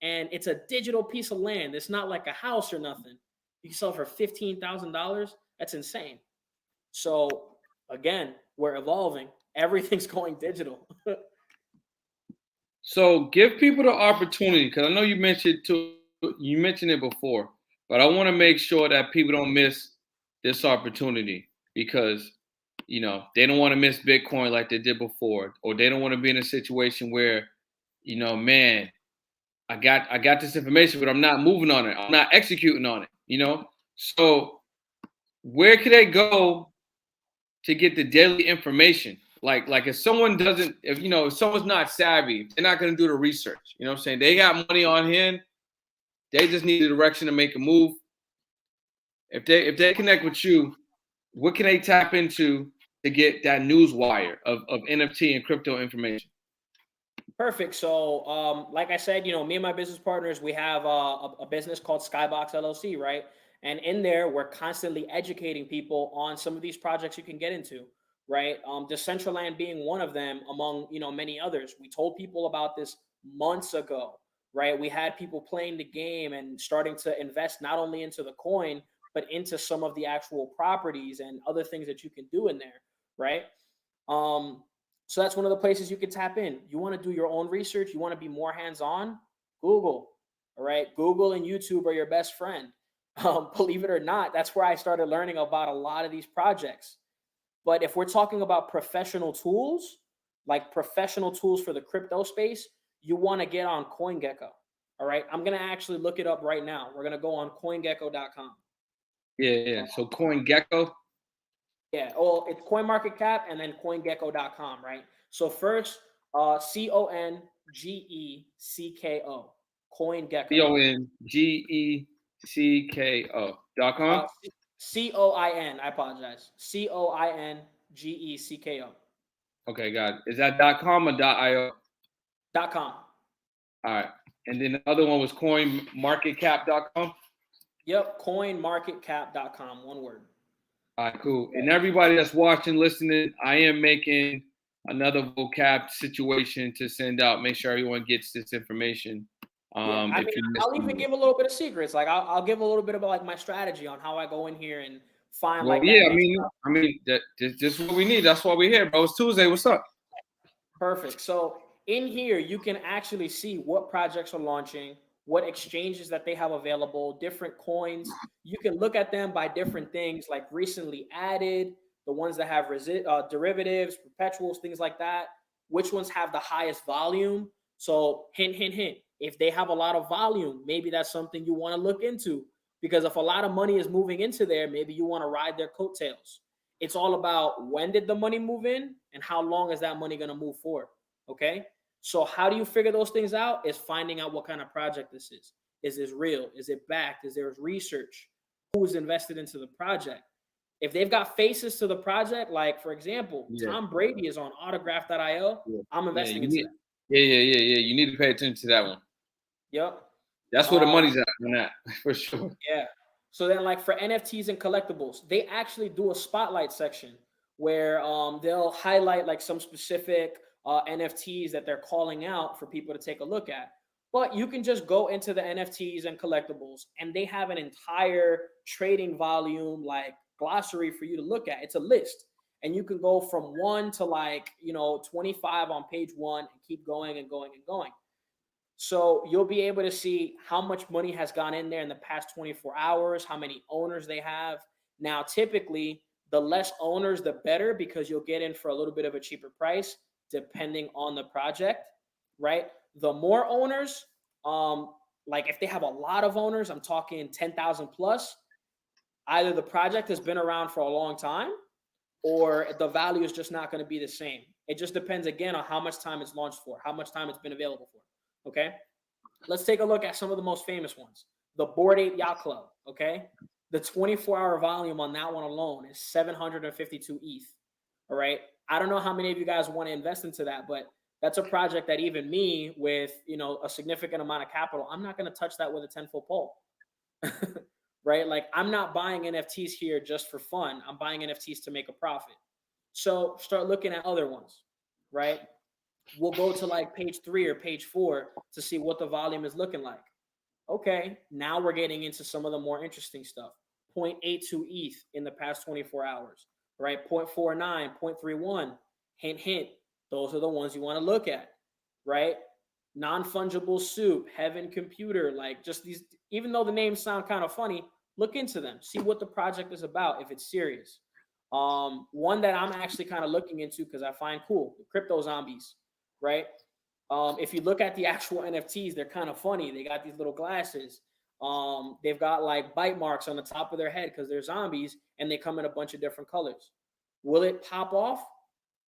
And it's a digital piece of land. It's not like a house or nothing. You can sell it for $15,000. That's insane. So again, we're evolving. Everything's going digital. So give people the opportunity because I know you mentioned it before, but I want to make sure that people don't miss this opportunity because they don't want to miss Bitcoin like they did before, or they don't want to be in a situation where man, I got this information, but I'm not moving on it. I'm not executing on it. So where can they go to get the daily information? Like if someone doesn't, if someone's not savvy, they're not going to do the research. You know what I'm saying? They got money on hand. They just need the direction to make a move. If they connect with you, what can they tap into to get that news wire of NFT and crypto information? Perfect. So, like I said, me and my business partners, we have a business called Skybox LLC, right? And in there, we're constantly educating people on some of these projects you can get into, right? Decentraland being one of them, among many others. We told people about this months ago, right? We had people playing the game and starting to invest not only into the coin but into some of the actual properties and other things that you can do in there, right? So that's one of the places you can tap in. You want to do your own research, you want to be more hands-on, Google. All right. Google and YouTube are your best friend. Believe it or not, that's where I started learning about a lot of these projects. But if we're talking about professional tools, like professional tools for the crypto space, you want to get on CoinGecko. All right. I'm going to actually look it up right now. We're going to go on coingecko.com. Yeah. So CoinGecko. Yeah. Oh, it's CoinMarketCap and then coingecko.com, right? So first, CONGECKO, CoinGecko. CONGECKO.com. COIN, I apologize. COINGECKO. Okay, got it. Is that .com or .io? .com. All right. And then the other one was coinmarketcap.com. Yep, coinmarketcap.com, one word. All right, cool. And everybody that's watching, listening, I am making another vocab situation to send out. Make sure everyone gets this information. I mean, I'll even give a little bit of secrets. Like I'll give a little bit about like my strategy on how I go in here and find well, like yeah, that. I mean, this is what we need. That's why we're here, bro. It's Tuesday. What's up? Perfect. So in here, you can actually see what projects are launching, what exchanges that they have available, different coins. You can look at them by different things like recently added, the ones that have derivatives, perpetuals, things like that. Which ones have the highest volume? So hint, hint, hint. If they have a lot of volume, maybe that's something you want to look into, because if a lot of money is moving into there, maybe you want to ride their coattails. It's all about when did the money move in and how long is that money going to move for. Okay. So how do you figure those things out? Is finding out what kind of project this is. Is this real? Is it backed? Is there research? Who is invested into the project? If they've got faces to the project, like for example, Tom Brady is on autograph.io, I'm investing into that. Yeah. You need to pay attention to that one. Yep. That's where the money's at on that, for sure. Yeah. So then, like for NFTs and collectibles, they actually do a spotlight section where they'll highlight like some specific NFTs that they're calling out for people to take a look at. But you can just go into the NFTs and collectibles, and they have an entire trading volume like glossary for you to look at. It's a list, and you can go from 1 to like 25 on page 1 and keep going and going and going. So you'll be able to see how much money has gone in there in the past 24 hours, how many owners they have. Now, typically, the less owners, the better, because you'll get in for a little bit of a cheaper price, depending on the project, right? The more owners, like if they have a lot of owners, I'm talking 10,000 plus, either the project has been around for a long time or the value is just not going to be the same. It just depends, again, on how much time it's launched for, how much time it's been available for. Okay, let's take a look at some of the most famous ones. The Bored Ape Yacht Club. Okay, the 24-hour volume on that one alone is 752 ETH. All right, I don't know how many of you guys want to invest into that, but that's a project that even me, with a significant amount of capital, I'm not going to touch that with a 10-foot pole. Right? Like I'm not buying NFTs here just for fun. I'm buying NFTs to make a profit. So start looking at other ones, right? We'll go to like page 3 or page 4 to see what the volume is looking like. Okay, now we're getting into some of the more interesting stuff. 0.82 ETH in the past 24 hours, right? 0.49, 0.31, hint, hint. Those are the ones you want to look at, right? Non-fungible soup, Heaven Computer, like just these, even though the names sound kind of funny, look into them, see what the project is about, if it's serious. One that I'm actually kind of looking into because I find cool, the Crypto Zombies, right? If you look at the actual NFTs, they're kind of funny. They got these little glasses. They've got like bite marks on the top of their head because they're zombies, and they come in a bunch of different colors. Will it pop off?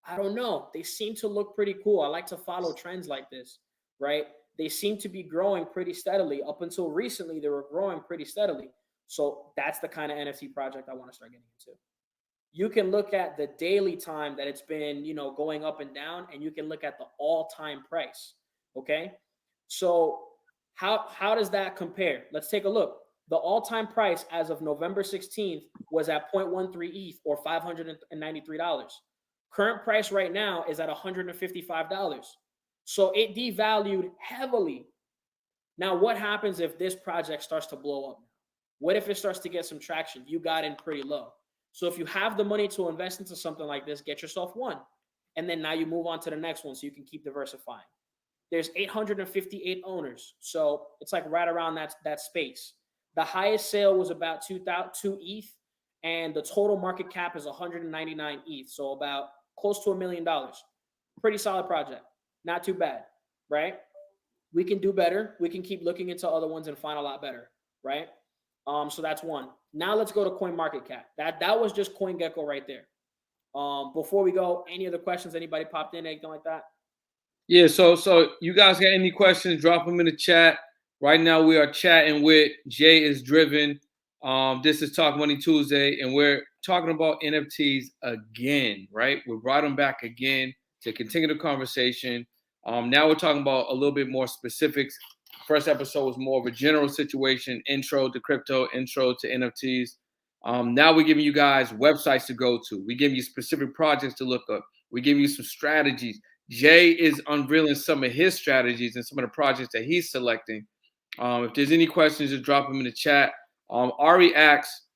I don't know. They seem to look pretty cool. I like to follow trends like this, right? They seem to be growing pretty steadily. Up until recently, they were growing pretty steadily. So that's the kind of NFT project I want to start getting into. You can look at the daily time that it's been, going up and down, and you can look at the all-time price. Okay. So how does that compare? Let's take a look. The all-time price as of November 16th was at 0.13 ETH or $593. Current price right now is at $155. So it devalued heavily. Now, what happens if this project starts to blow up? What if it starts to get some traction? You got in pretty low. So if you have the money to invest into something like this, get yourself one. and then now you move on to the next one so you can keep diversifying. There's 858 owners, so it's like right around that space. The highest sale was about 2 ETH, and the total market cap is 199 ETH, so about close to $1 million. Pretty solid project, not too bad, right? We can do better. We can keep looking into other ones and find a lot better, right? So that's one. Now let's go to CoinMarketCap. That was just CoinGecko right there. Before we go, any other questions? Anybody popped in, anything like that? Yeah, so you guys got any questions, drop them in the chat. Right now we are chatting with Jay is Driven. This is Talk Money Tuesday, and we're talking about NFTs again, right? We brought them back again to continue the conversation. Now we're talking about a little bit more specifics. First episode was more of a general situation, intro to crypto, intro to NFTs. Now we're giving you guys websites to go to. We give you specific projects to look up. We give you some strategies. Jay is unveiling some of his strategies and some of the projects that he's selecting. If there's any questions, just drop them in the chat. Ari asks,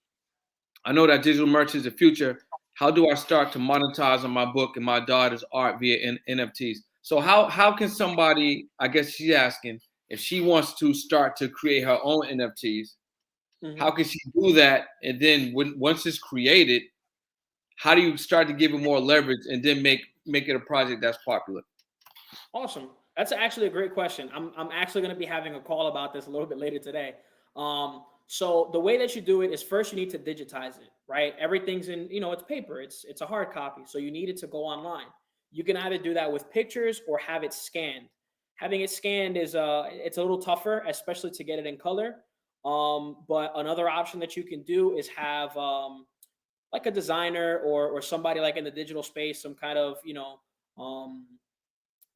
I know that digital merch is the future. How do I start to monetize on my book and my daughter's art via NFTs? So how can somebody, I guess she's asking, if she wants to start to create her own NFTs, how can she do that? And then once it's created, how do you start to give it more leverage and then make it a project that's popular? Awesome. That's actually a great question. I'm actually going to be having a call about this a little bit later today. So the way that you do it is first you need to digitize it, right? Everything's in, it's paper. It's a hard copy. So you need it to go online. You can either do that with pictures or have it scanned. Having it scanned is it's a little tougher, especially to get it in color. But another option that you can do is have like a designer or somebody like in the digital space, some kind of,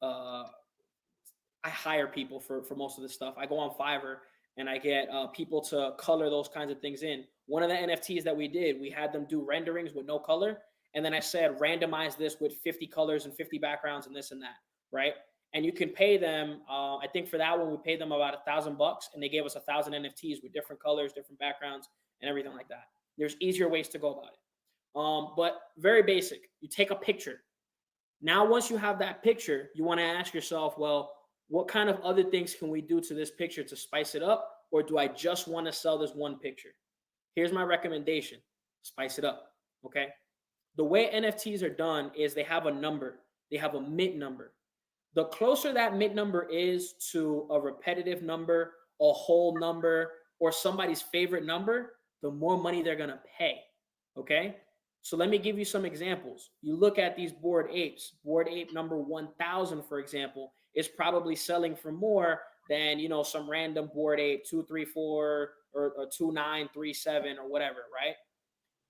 I hire people for most of this stuff. I go on Fiverr and I get people to color those kinds of things in. One of the NFTs that we did, we had them do renderings with no color. And then I said, randomize this with 50 colors and 50 backgrounds and this and that, right? And you can pay them. I think for that one, we paid them about $1,000, and they gave us 1,000 NFTs with different colors, different backgrounds, and everything like that. There's easier ways to go about it. But very basic. You take a picture. Now, once you have that picture, you want to ask yourself, well, what kind of other things can we do to this picture to spice it up? Or do I just want to sell this one picture? Here's my recommendation. Spice it up, okay? The way NFTs are done is they have a number. They have a mint number. The closer that mint number is to a repetitive number, a whole number, or somebody's favorite number, the more money they're going to pay, okay? So let me give you some examples. You look at these Bored Apes. Bored Ape number 1,000, for example, is probably selling for more than, some random Bored Ape 234 or 2937 or whatever, right?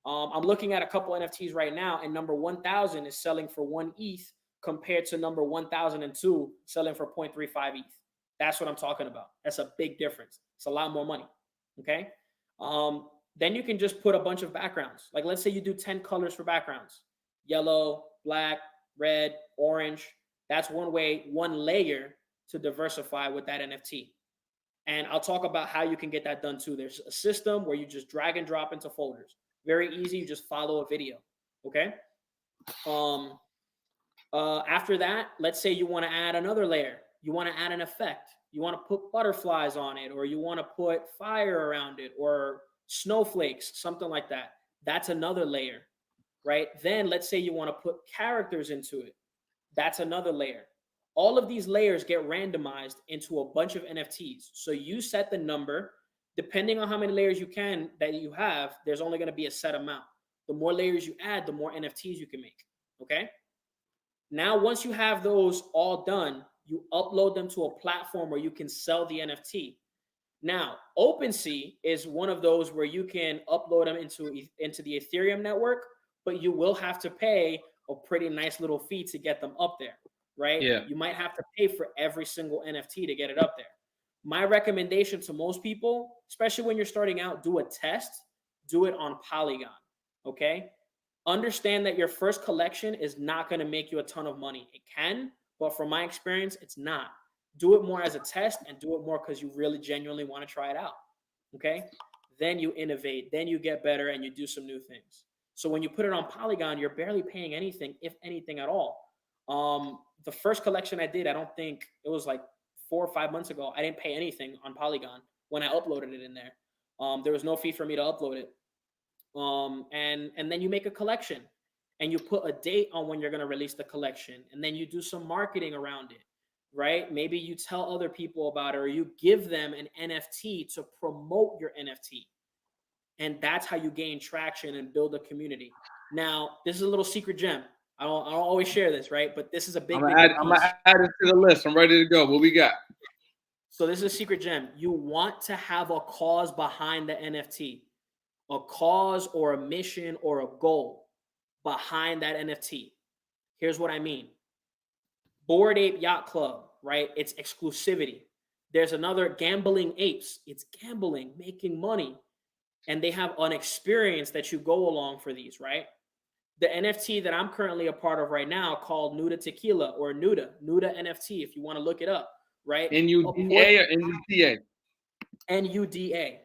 I'm looking at a couple NFTs right now, and number 1,000 is selling for 1 ETH compared to number 1,002 selling for 0.35 ETH. That's what I'm talking about. That's a big difference. It's a lot more money, okay? Then you can just put a bunch of backgrounds. Like let's say you do 10 colors for backgrounds. Yellow, black, red, orange. That's one way, one layer to diversify with that NFT. And I'll talk about how you can get that done too. There's a system where you just drag and drop into folders. Very easy. You just follow a video. Okay. After that, let's say you want to add another layer. You want to add an effect. You want to put butterflies on it, or you want to put fire around it, or snowflakes, something like that. That's another layer, right? Then let's say you want to put characters into it. That's another layer. All of these layers get randomized into a bunch of NFTs. So you set the number. Depending on how many layers that you have, there's only going to be a set amount. The more layers you add, the more NFTs you can make. Okay. Now, once you have those all done, you upload them to a platform where you can sell the NFT. Now, OpenSea is one of those where you can upload them into the Ethereum network, but you will have to pay a pretty nice little fee to get them up there, right? Yeah. You might have to pay for every single NFT to get it up there. My recommendation to most people, especially when you're starting out, do a test, do it on Polygon, okay? Understand that your first collection is not going to make you a ton of money. It can, but from my experience, it's not. Do it more as a test and do it more because you really genuinely want to try it out, okay? Then you innovate, then you get better and you do some new things. So when you put it on Polygon, you're barely paying anything, if anything at all. The first collection I did, I don't think it was like 4 or 5 months ago. I didn't pay anything on Polygon when I uploaded it in there. There was no fee for me to upload it. And then you make a collection and you put a date on when you're going to release the collection, and then you do some marketing around it, right? Maybe you tell other people about it, or you give them an NFT to promote your NFT. And that's how you gain traction and build a community. Now, this is a little secret gem. I don't always share this, right? But this is a big, I'm big gonna piece. add it to the list. I'm ready to go. What we got? So this is a secret gem. You want to have a cause behind the NFT, a cause or a mission or a goal behind that NFT. Here's what I mean. Bored Ape Yacht Club, right? It's exclusivity. There's another Gambling Apes. It's gambling, making money. And they have an experience that you go along for these, right? The NFT that I'm currently a part of right now called Nuda Tequila, or Nuda NFT, if you want to look it up, right? NUDA or NUTA? NUDA.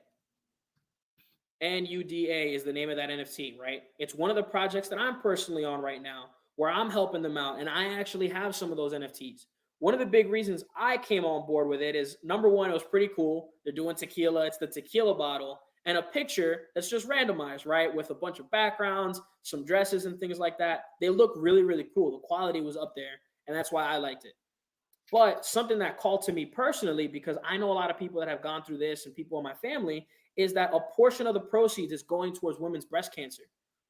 NUDA is the name of that NFT, right? It's one of the projects that I'm personally on right now, where I'm helping them out, and I actually have some of those NFTs. One of the big reasons I came on board with it is, number one, it was pretty cool. They're doing tequila. It's the tequila bottle and a picture that's just randomized, right? With a bunch of backgrounds, some dresses and things like that. They look really, really cool. The quality was up there, and that's why I liked it. But something that called to me personally, because I know a lot of people that have gone through this and people in my family, is that a portion of the proceeds is going towards women's breast cancer,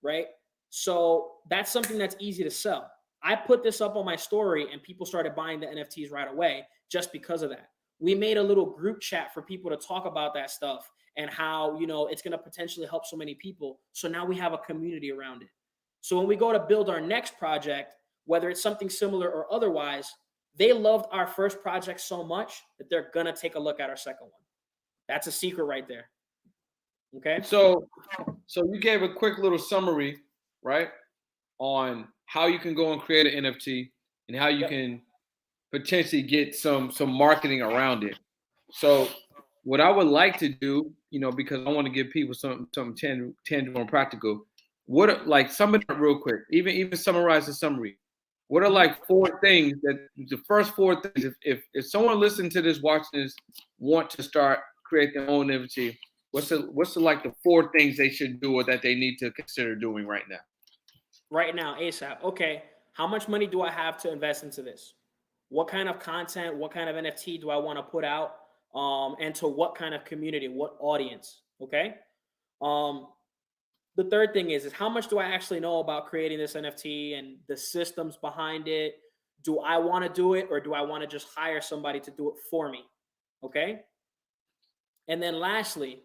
right? So that's something that's easy to sell. I put this up on my story and people started buying the NFTs right away just because of that. We made a little group chat for people to talk about that stuff and how, it's going to potentially help so many people. So now we have a community around it. So when we go to build our next project, whether it's something similar or otherwise, they loved our first project so much that they're going to take a look at our second one. That's a secret right there. Okay. So you gave a quick little summary, right, on how you can go and create an NFT and how you can potentially get some marketing around it. So what I would like to do, because I want to give people something tangible and practical. What are, like, sum it up real quick. Even summarize the summary. What are like four things that the first four things? If someone listening to this, watching this, want to start create their own NFT, what's the like the four things they should do or that they need to consider doing right now? Right now, ASAP. Okay, how much money do I have to invest into this? What kind of content, what kind of NFT do I want to put out? And to what kind of community, what audience? Okay. The third thing is how much do I actually know about creating this NFT and the systems behind it? Do I want to do it, or do I want to just hire somebody to do it for me? Okay. And then lastly,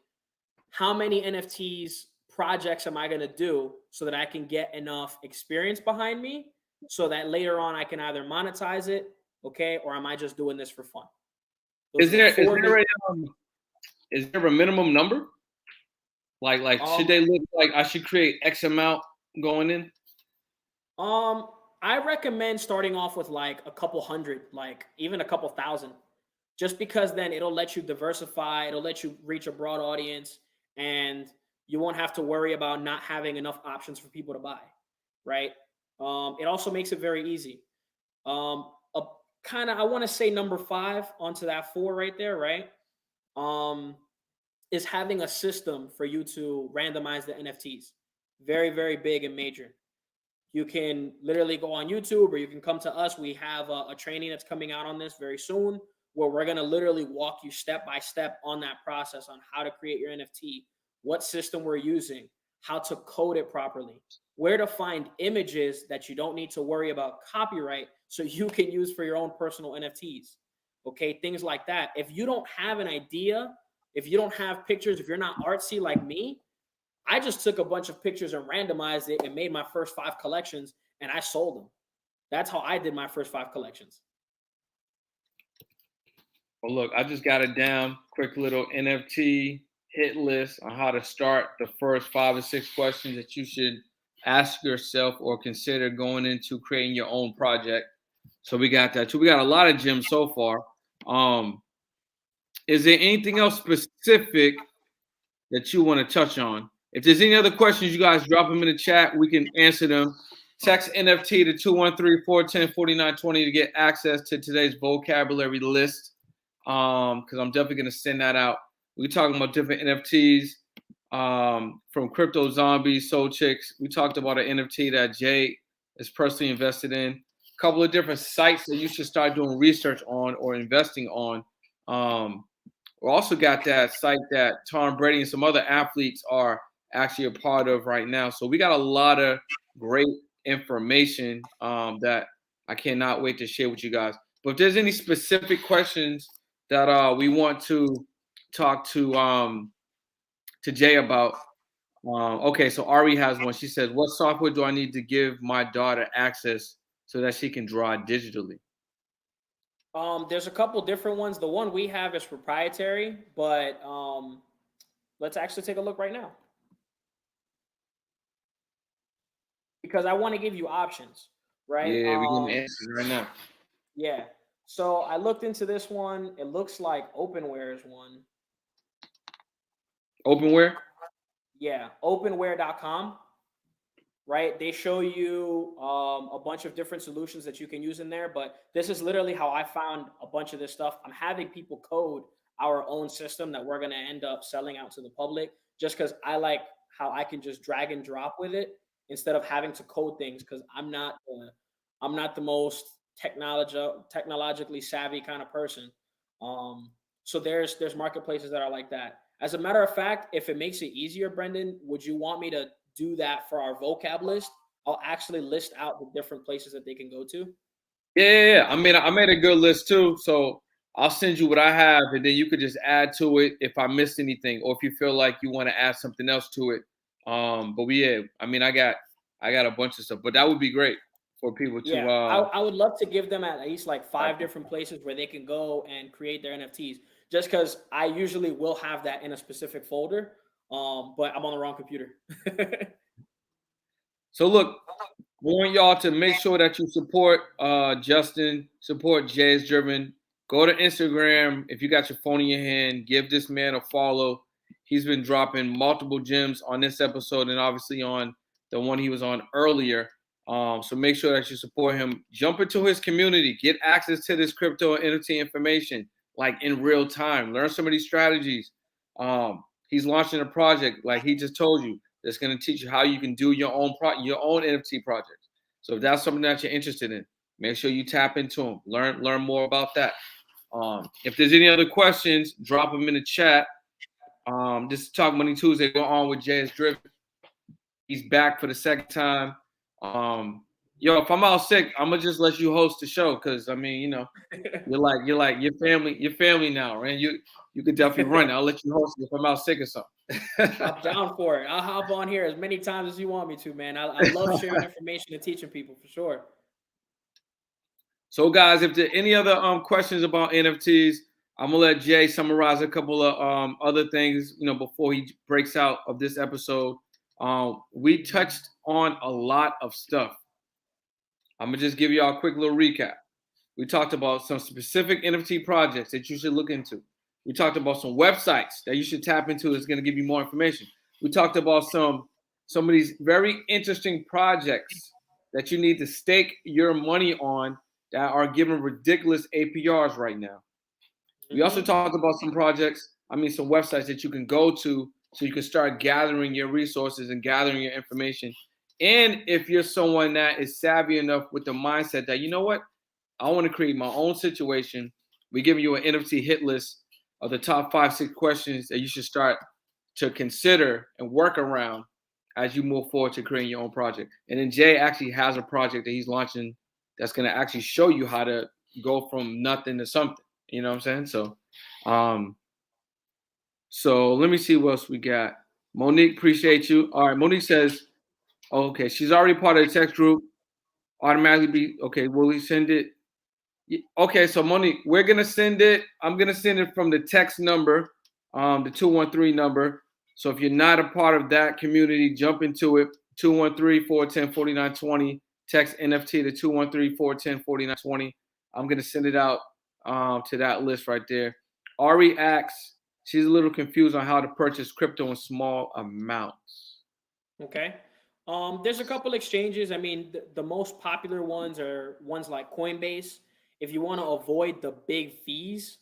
how many NFTs projects am I going to do so that I can get enough experience behind me so that later on I can either monetize it, okay, or am I just doing this for fun? Is there a minimum number? Like should they look like I should create X amount going in? I recommend starting off with like a couple hundred, like even a couple thousand, just because then it'll let you diversify, it'll let you reach a broad audience, and you won't have to worry about not having enough options for people to buy, right? It also makes it very easy. I want to say number 5 onto that 4 right there, right? Is having a system for you to randomize the NFTs. Very, very big and major. You can literally go on YouTube, or you can come to us. We have a training that's coming out on this very soon, where we're going to literally walk you step by step on that process on how to create your NFT, what system we're using, how to code it properly, where to find images that you don't need to worry about copyright so you can use for your own personal NFTs. Okay, things like that. If you don't have an idea, if you don't have pictures, if you're not artsy like me, I just took a bunch of pictures and randomized it and made my first 5 collections, and I sold them. That's how I did my first 5 collections. Well, look, I just got it down. Quick little NFT hit list on how to start the first 5 or 6 questions that you should ask yourself or consider going into creating your own project. So we got that too. We got a lot of gems so far. Is there anything else specific that you want to touch on? If there's any other questions, you guys drop them in the chat. We can answer them. Text NFT to 213-410-4920 to get access to today's vocabulary list. Because I'm definitely gonna send that out. We're talking about different NFTs, from crypto zombies, soul chicks. We talked about an NFT that Jay is personally invested in. A couple of different sites that you should start doing research on or investing on. We also got that site that Tom Brady and some other athletes are actually a part of right now. So we got a lot of great information, that I cannot wait to share with you guys. But if there's any specific questions that we want to talk to Jay about, okay, so Ari has one. She says, "What software do I need to give my daughter access so that she can draw digitally?" There's a couple different ones. The one we have is proprietary, but let's actually take a look right now because I want to give you options, right? Yeah, we're getting answers right now. Yeah. So I looked into this one. It looks like Openware is one. Openware. Yeah, openware.com, right? They show you a bunch of different solutions that you can use in there, but this is literally how I found a bunch of this stuff. I'm having people code our own system that we're going to end up selling out to the public just because I like how I can just drag and drop with it instead of having to code things because I'm not the most technologically savvy kind of person. So there's marketplaces that are like that. As a matter of fact, if it makes it easier, Brendan, would you want me to do that for our vocab list? I'll actually list out the different places that they can go to. Yeah. I made a good list too. So I'll send you what I have, and then you could just add to it if I missed anything, or if you feel like you want to add something else to it. But yeah, I got a bunch of stuff, but that would be great for people to. Yeah, I would love to give them at least like 5 different places where they can go and create their NFTs. Just because I usually will have that in a specific folder, but I'm on the wrong computer. So look, I want y'all to make sure that you support Justin, support Jay's Driven. Go to Instagram if you got your phone in your hand. Give this man a follow. He's been dropping multiple gems on this episode and obviously on the one he was on earlier. So make sure that you support him. Jump into his community. Get access to this crypto and NFT information like in real time. Learn some of these strategies. He's launching a project like he just told you that's going to teach you how you can do your own NFT projects. So if that's something that you're interested in, make sure you tap into them. Learn more about that. If there's any other questions, drop them in the chat. This is Talk Money Tuesday. Go on with Jay is Driven. He's back for the second time. Yo, if I'm out sick, I'm gonna just let you host the show because I mean, you're like your family now, right? You could definitely run. I'll let you host it if I'm out sick or something. I'm down for it. I'll hop on here as many times as you want me to, man. I love sharing information and teaching people for sure. So, guys, if there are any other questions about NFTs, I'm gonna let Jay summarize a couple of other things, before he breaks out of this episode. We touched on a lot of stuff. I'm gonna just give y'all a quick little recap. We talked about some specific NFT projects that you should look into. We talked about some websites that you should tap into that's going to give you more information. We talked about some of these very interesting projects that you need to stake your money on that are giving ridiculous APRs right now. We also talked about some some websites that you can go to so you can start gathering your resources and gathering your information. And if you're someone that is savvy enough with the mindset that, you know what, I want to create my own situation, we give you an NFT hit list of the top 5-6 questions that you should start to consider and work around as you move forward to creating your own project. And then Jay actually has a project that he's launching that's going to actually show you how to go from nothing to something. You know what I'm saying? So let me see what else we got. Monique, appreciate you. All right, Monique says, okay, she's already part of the text group. Automatically be okay. Will we send it? Okay, so Monique, we're gonna send it. I'm gonna send it from the text number, the 213 number. So if you're not a part of that community, jump into it. 213-410-4920. Text NFT to 213-410-4920. I'm gonna send it out to that list right there. Ari asks, she's a little confused on how to purchase crypto in small amounts. Okay. There's a couple exchanges. I mean, the most popular ones are ones like Coinbase. If you want to avoid the big fees,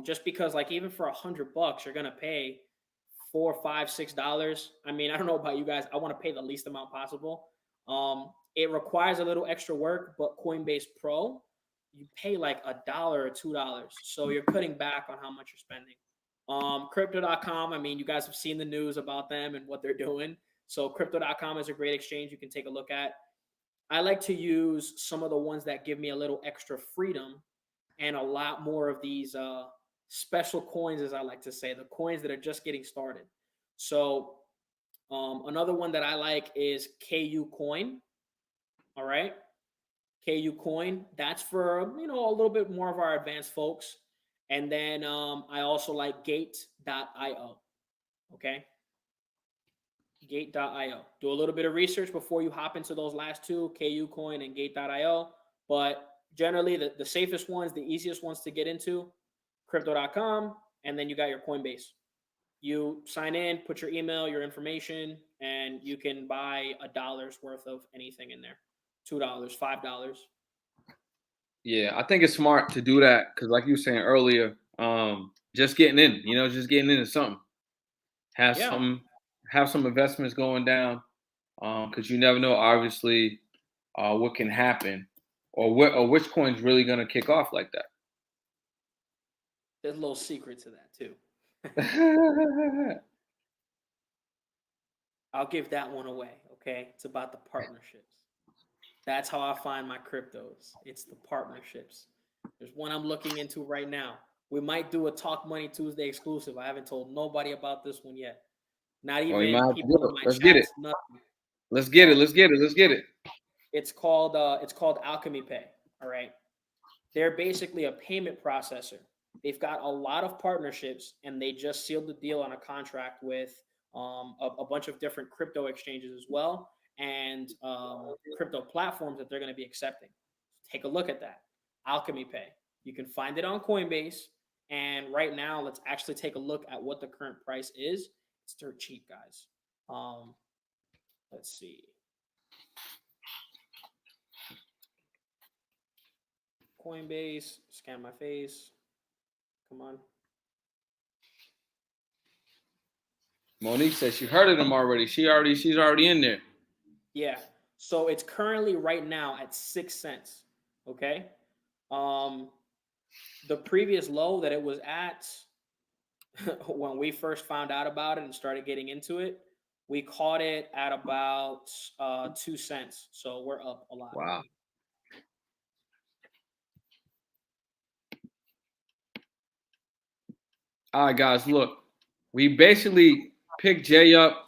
just because like even for $100, you're gonna pay $4, $5, $6. I mean, I don't know about you guys. I want to pay the least amount possible. It requires a little extra work, but Coinbase Pro, you pay like $1 or $2, so you're cutting back on how much you're spending. Crypto.com. I mean, you guys have seen the news about them and what they're doing. So crypto.com is a great exchange you can take a look at. I like to use some of the ones that give me a little extra freedom and a lot more of these special coins, as I like to say, the coins that are just getting started. So another one that I like is KU Coin. All right. KU Coin. That's for, a little bit more of our advanced folks. And then I also like Gate.io. Okay. Gate.io. Do a little bit of research before you hop into those last two, KU Coin and Gate.io. But generally, the safest ones, the easiest ones to get into, crypto.com, and then you got your Coinbase. You sign in, put your email, your information, and you can buy $1 worth of anything in there. $2, $5. Yeah, I think it's smart to do that because, like you were saying earlier, just getting in, just getting into something. Have Yeah. some investments going down, because you never know, obviously, what can happen, or which coin's really gonna kick off like There's a little secret to that too. that. I'll give that one away. Okay. It's about the partnerships. That's how I find my cryptos. It's the partnerships. There's one I'm looking into right now. We might do a Talk Money Tuesday exclusive. I haven't told nobody about this one yet. Not Oh, you might even have to do people in it. my Let's get it. chats, nothing. Let's get it. But Let's get it. Let's get it. it's called Alchemy Pay. All right. They're basically a payment processor. They've got a lot of partnerships, and they just sealed the deal on a contract with a bunch of different crypto exchanges as well, and crypto platforms that they're going to be accepting. Take a look at that. Alchemy Pay. You can find it on Coinbase. And right now, let's actually take a look at what the current price is. It's dirt cheap, guys. Let's see. Coinbase, scan my face. Come on. Monique says she heard of them already. She's already in there. Yeah. So it's currently right now at 6 cents. Okay. Um, the previous low that it was at when we first found out about it and started getting into it, we caught it at about 2 cents. So we're up a lot. Wow. All right, guys, look. We basically picked Jay up,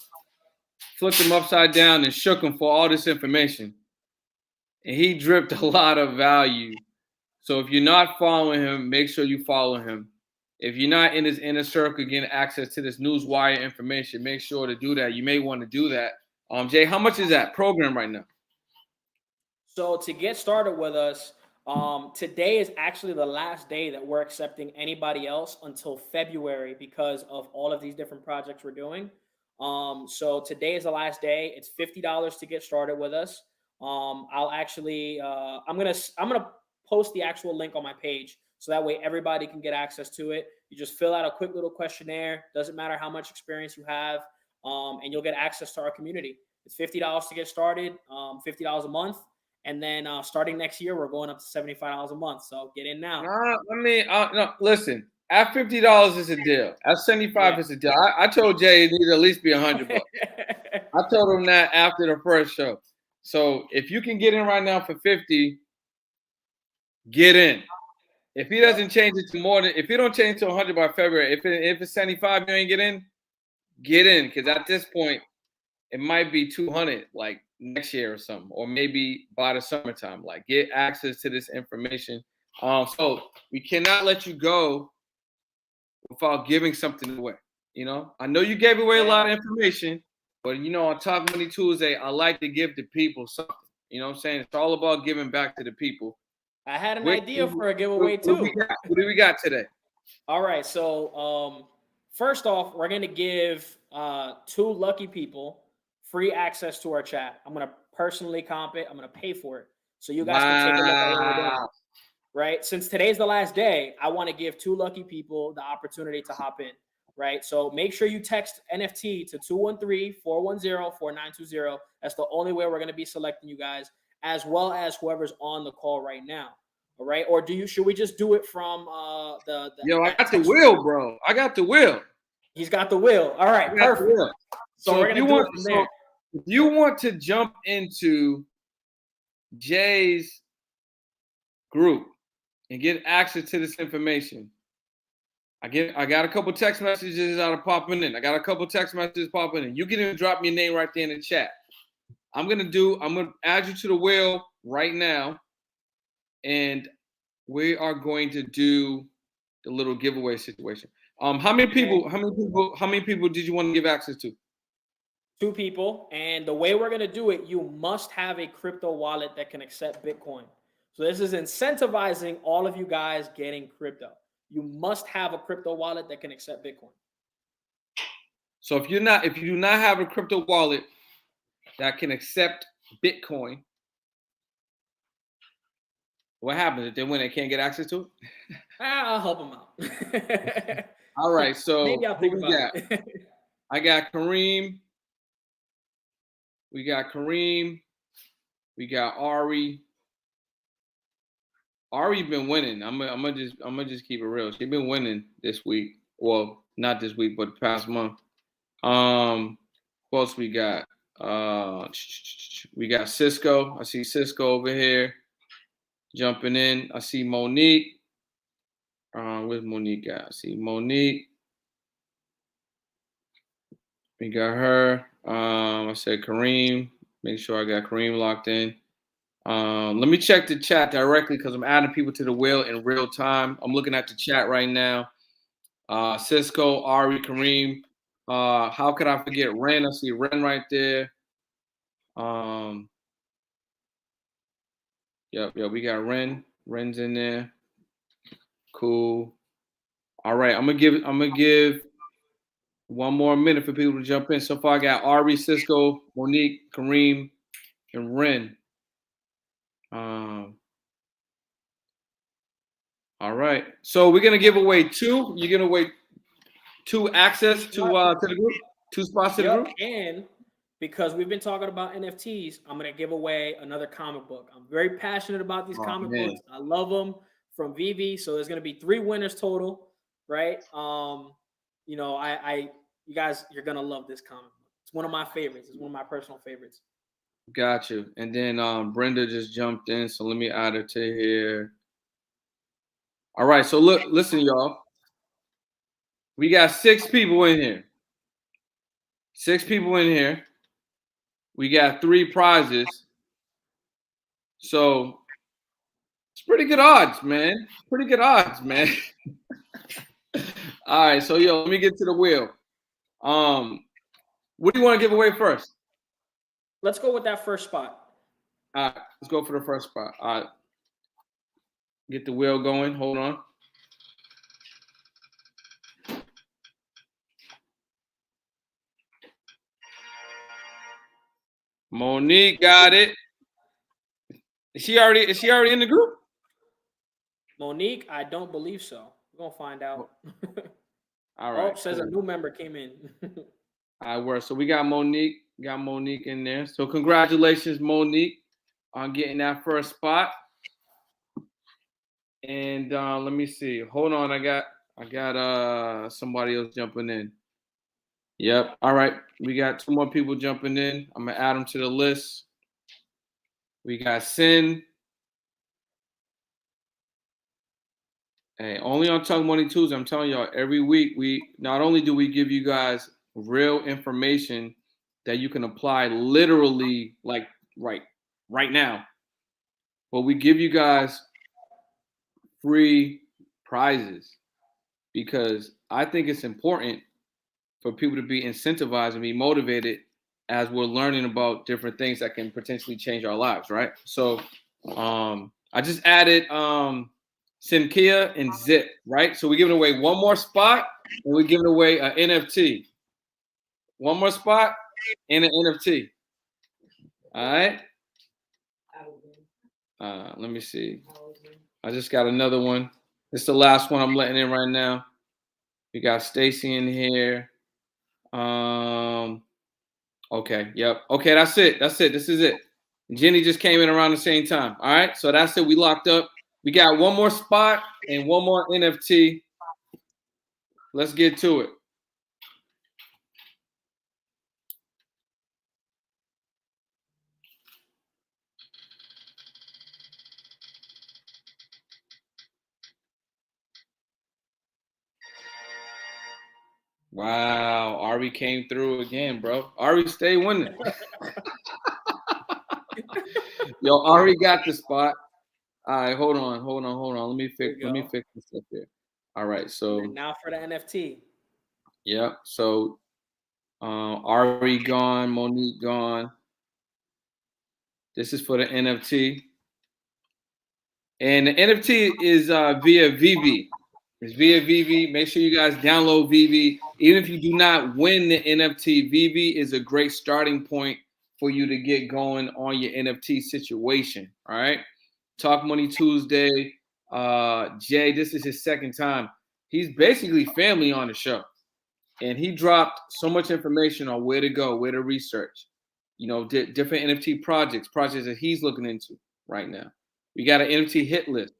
flipped him upside down, and shook him for all this information. And he dripped a lot of value. So if you're not following him, make sure you follow him. If you're not in his inner circle getting access to this newswire information, make sure to do that. You may want to do that. Jay, how much is that program right now? So to get started with us, today is actually the last day that we're accepting anybody else until February because of all of these different projects we're doing. So today is the last day. It's $50 to get started with us. I'll actually, I'm gonna post the actual link on my page so that way everybody can get access to it. You just fill out a quick little questionnaire. Doesn't matter how much experience you have, and you'll get access to our community. It's $50 to get started, $50 a month. And then starting next year, we're going up to $75 a month. So get in now. No, listen. At $50 is a deal. At 75 is a deal. I told Jay it needs at least be $100. I told him that after the first show. So if you can get in right now for 50, get in. If he doesn't change it to more than, if he don't change to 100 by February, if it's 75, you ain't get in. Because at this point, it might be 200 like next year or something, or maybe by the summertime. Like get access to this information. So we cannot let you go without giving something away. I know you gave away a lot of information, but on Talk Money Tuesday, I like to give the people something. You know what I'm saying? It's all about giving back to the people. I had an idea for a giveaway too. What do we got today? All right. So first off, we're gonna give 2 lucky people free access to our chat. I'm gonna personally comp it. I'm gonna pay for it, so you guys can take a look at what we're doing. Wow. Right? Since today's the last day, I want to give 2 lucky people the opportunity to hop in. Right? So make sure you text NFT to 213-410-4920. That's the only way we're going to be selecting you guys, as well as whoever's on the call right now. All right? Or should we just do it from the Yo, I got the wheel, bro. I got the wheel. He's got the wheel. All right, perfect. So we're gonna do it from there. If you want to jump into Jay's group and get access to this information, I got a couple text messages that are popping in. You can even drop your name right there in the chat. I'm gonna add you to the wheel right now, and we are going to do the little giveaway situation. How many people did you want to give access to? 2 people, and the way we're gonna do it, you must have a crypto wallet that can accept Bitcoin. So this is incentivizing all of you guys getting crypto. You must have a crypto wallet that can accept Bitcoin. So if you do not have a crypto wallet that can accept Bitcoin, what happens if they win? They can't get access to it? I'll help them out. All right, so maybe I'll think about it. I got Kareem. We got Kareem. We got Ari. Ari been winning. I'm gonna just keep it real. She's been winning this week. Well, not this week, but the past month. Who else we got? We got Cisco. I see Cisco over here jumping in. I see Monique. Where's Monique at? I see Monique. We got her. I said Kareem. Make sure I got Kareem locked in. Let me check the chat directly because I'm adding people to the wheel in real time. I'm looking at the chat right now. Cisco, Ari, Kareem. How could I forget Ren? I see Ren right there. Yep, we got Ren. Ren's in there. Cool. All right, I'm gonna give one more minute for people to jump in. So far, I got Ari, Cisco, Monique, Kareem, and Ren. All right. So we're gonna give away 2. You're gonna wait 2 access to the group, 2 spots to the group. And because we've been talking about NFTs, I'm gonna give away another comic book. I'm very passionate about these comic books. I love them from Vivi. So there's gonna be 3 winners total, right? You know, you guys, you're gonna love this comic book. It's one of my favorites. It's one of my personal favorites. Got you. And then Brenda just jumped in, so let me add her to here. All right, so listen, y'all. We got 6 people in here. 6 people in here. We got 3 prizes. So it's pretty good odds, man. All right, so let me get to the wheel. What do you want to give away first? Let's go with that first spot. All right, let's go for the first spot. All right. Get the wheel going. Hold on. Monique got it. Is she already in the group? Monique, I don't believe so. We're gonna find out. All right. Says cool. A new member came in. All right, so we got Monique. Got Monique in there. So congratulations, Monique, on getting that first spot. And let me see. Hold on, I got somebody else jumping in. Yep. All right. We got 2 more people jumping in. I'm gonna add them to the list. We got Sin. Hey, only on Talk Money Tuesday. I'm telling y'all, every week we not only do we give you guys real information that you can apply literally like right now, but we give you guys free prizes because I think it's important for people to be incentivized and be motivated as we're learning about different things that can potentially change our lives, right? So I just added Sinkia and Zip, right? So we're giving away 1 more spot and we're giving away an NFT. 1 more spot and an NFT. All right. Let me see. I just got another one. It's the last one I'm letting in right now. We got Stacy in here. Okay, yep. Okay, that's it. That's it. This is it. Jenny just came in around the same time. All right, so that's it. We locked up. We got one more spot and one more NFT. Let's get to it. Wow, Ari came through again, bro. Ari, stay winning. Yo, Ari got the spot. All right, hold on. Let me fix this up here. All right, so now for the NFT. Yep. So Ari gone, Monique gone. This is for the NFT. And the NFT is via VV. It's via VV. Make sure you guys download VV. Even if you do not win the NFT, VV is a great starting point for you to get going on your NFT situation. All right. Talk Money Tuesday. Jay, this is his second time. He's basically family on the show. And he dropped so much information on where to go, where to research, different NFT projects that he's looking into right now. We got an NFT hit list.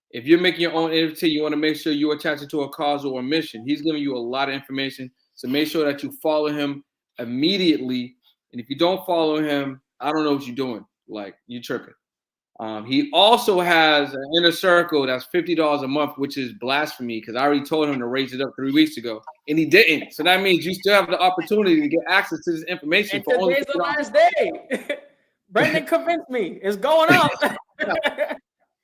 If you're making your own NFT, you want to make sure you attach it to a cause or a mission. He's giving you a lot of information. So make sure that you follow him immediately. And if you don't follow him, I don't know what you're doing. Like, you're tripping. He also has an inner circle that's $50 a month, which is blasphemy because I already told him to raise it up 3 weeks ago, and he didn't. So that means you still have the opportunity to get access to this information. And today's the last day. Brendan convinced me. It's going up.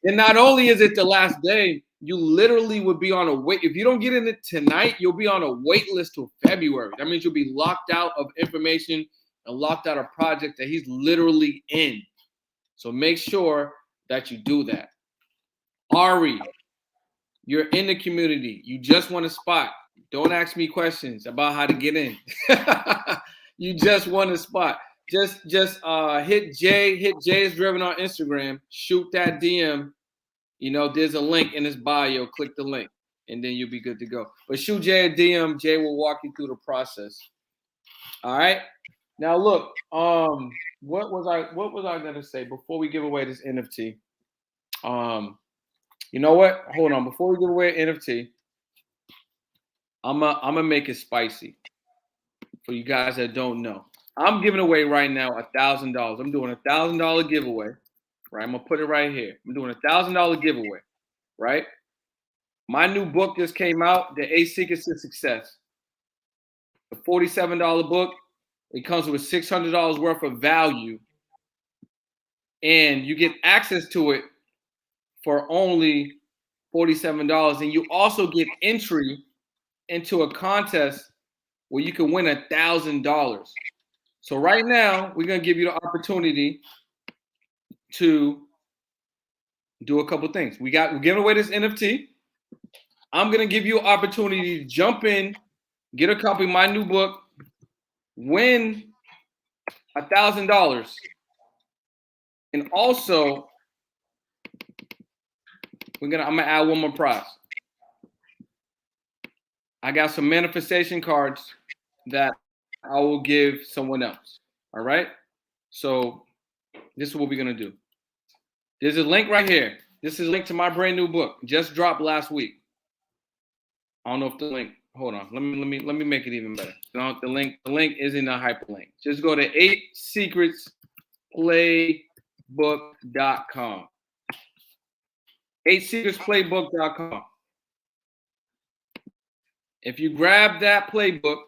And not only is it the last day, you literally would be on a wait. If you don't get in it tonight, you'll be on a wait list till February. That means you'll be locked out of information and locked out of project that he's literally in. So make sure that you do that. Ari, you're in the community. You just want a spot. Don't ask me questions about how to get in. You just want a spot. Just hit Jay's Driven on Instagram. Shoot that DM. There's a link in his bio. Click the link, and then you'll be good to go. But shoot Jay a DM. Jay will walk you through the process. All right. Now look, what was I gonna say before we give away this NFT? You know what? Hold on. Before we give away an NFT, I'm gonna make it spicy for you guys that don't know. I'm giving away right now $1,000. I'm doing $1,000 giveaway. Right? I'm gonna put it right here. I'm doing $1,000 giveaway. Right? My new book just came out, The 8 Secrets to Success. The $47 book. It comes with $600 worth of value, and you get access to it for only $47. And you also get entry into a contest where you can win $1,000. So right now, we're gonna give you the opportunity to do a couple things. We're giving away this NFT. I'm gonna give you an opportunity to jump in, get a copy of my new book, win $1,000, and also I'm gonna add one more prize. I got some manifestation cards that I will give someone else. All right. So this is what we're gonna do. There's a link right here. This is a link to my brand new book. Just dropped last week. I don't know if the link. Hold on. Let me make it even better. No, the link is in the hyperlink. Just go to 8secretsplaybook.com. 8secretsplaybook.com. If you grab that playbook,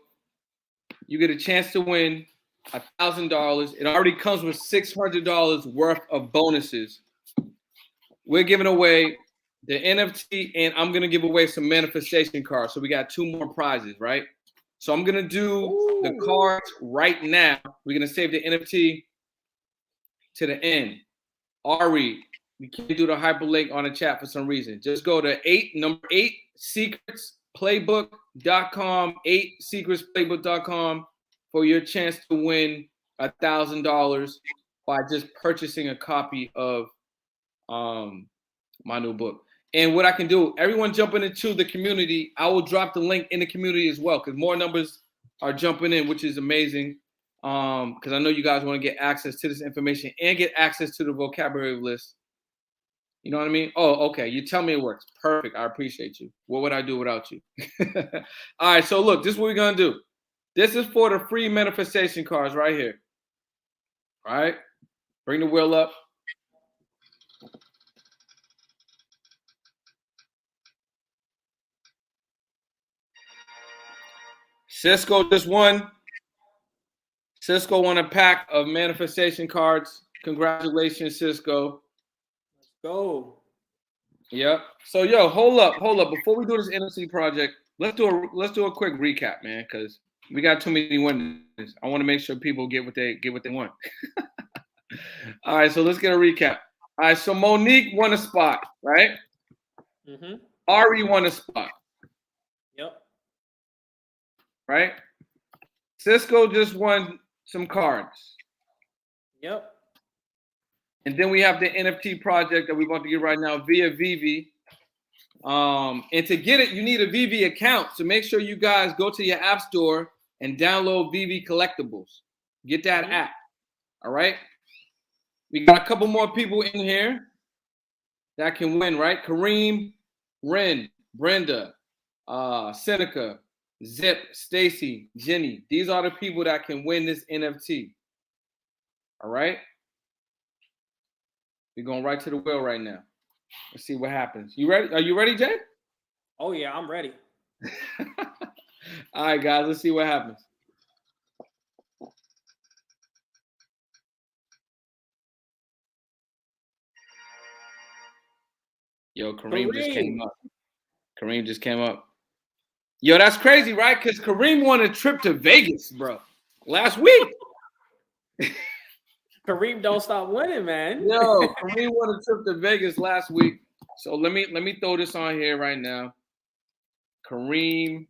you get a chance to win $1,000. It already comes with $600 worth of bonuses. We're giving away the NFT, and I'm going to give away some manifestation cards. So we got 2 more prizes, right? So I'm going to do the cards right now. We're going to save the NFT to the end. Ari, we can't do the hyperlink on the chat for some reason. Just go to 8secretsplaybook.com, 8secretsplaybook.com, for your chance to win $1,000 by just purchasing a copy of my new book. And what I can do, everyone jumping into the community, I will drop the link in the community as well, because more numbers are jumping in, which is amazing. Because I know you guys want to get access to this information and get access to the vocabulary list. You know what I mean? Oh, okay. You tell me it works. Perfect. I appreciate you. What would I do without you? All right. So look, this is what we're going to do. This is for the free manifestation cards right here. All right. Bring the wheel up. Cisco just won. Cisco won a pack of manifestation cards. Congratulations, Cisco. Let's go. Yep. So yo, hold up. Before we do this NFC project, let's do a quick recap, man, because we got too many winners. I want to make sure people get what they want. All right, so let's get a recap. All right, so Monique won a spot, right? Mm-hmm. Ari won a spot. Yep. Right? Cisco just won some cards. Yep. And then we have the NFT project that we're about to get right now via Vivi. And to get it, you need a Vivi account. So make sure you guys go to your app store and download Vivi Collectibles. Get that app. All right? We got a couple more people in here that can win, right? Kareem, Ren, Brenda, Seneca, Zip, Stacy, Jenny. These are the people that can win this NFT. All right? We're going right to the wheel right now. Let's see what happens. You ready? Are you ready, Jay? Oh, yeah, I'm ready. All right, guys, let's see what happens. Yo, Kareem just came up. Kareem just came up. Yo, that's crazy, right? Because Kareem won a trip to Vegas, bro, last week. Kareem don't stop winning, man. Yo, Kareem won a trip to Vegas last week. So let me throw this on here right now. Kareem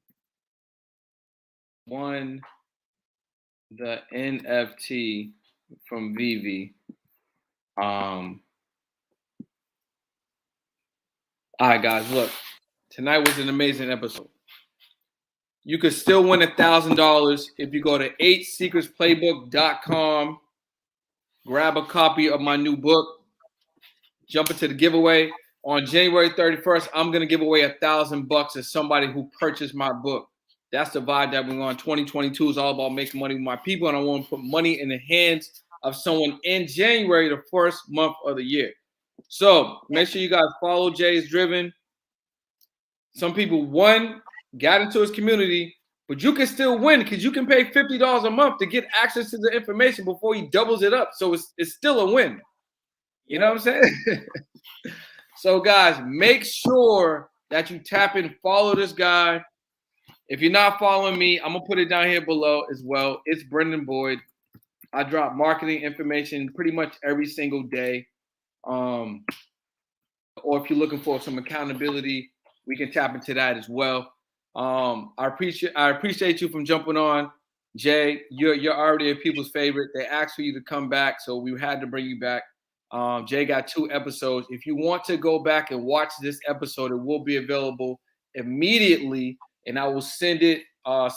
won the NFT from Vivi. All right, guys, look. Tonight was an amazing episode. You could still win $1,000 if you go to 8secretsplaybook.com, grab a copy of my new book, jump into the giveaway. On January 31st, I'm gonna give away $1,000 to somebody who purchased my book. That's the vibe that we're on. 2022 is all about making money with my people, and I want to put money in the hands of someone in January, the first month of the year. So make sure you guys follow Jay's Driven. Some people got into his community, but you can still win because you can pay $50 a month to get access to the information before he doubles it up. So it's still a win. You know what I'm saying? So guys, make sure that you tap in, follow this guy. If you're not following me, I'm gonna put it down here below as well. It's Brendan Boyd. I drop marketing information pretty much every single day. Or if you're looking for some accountability, we can tap into that as well. I appreciate you from jumping on, Jay. You're already a people's favorite. They asked for you to come back, so we had to bring you back. Jay got 2 episodes. If you want to go back and watch this episode, it will be available immediately, and I will send a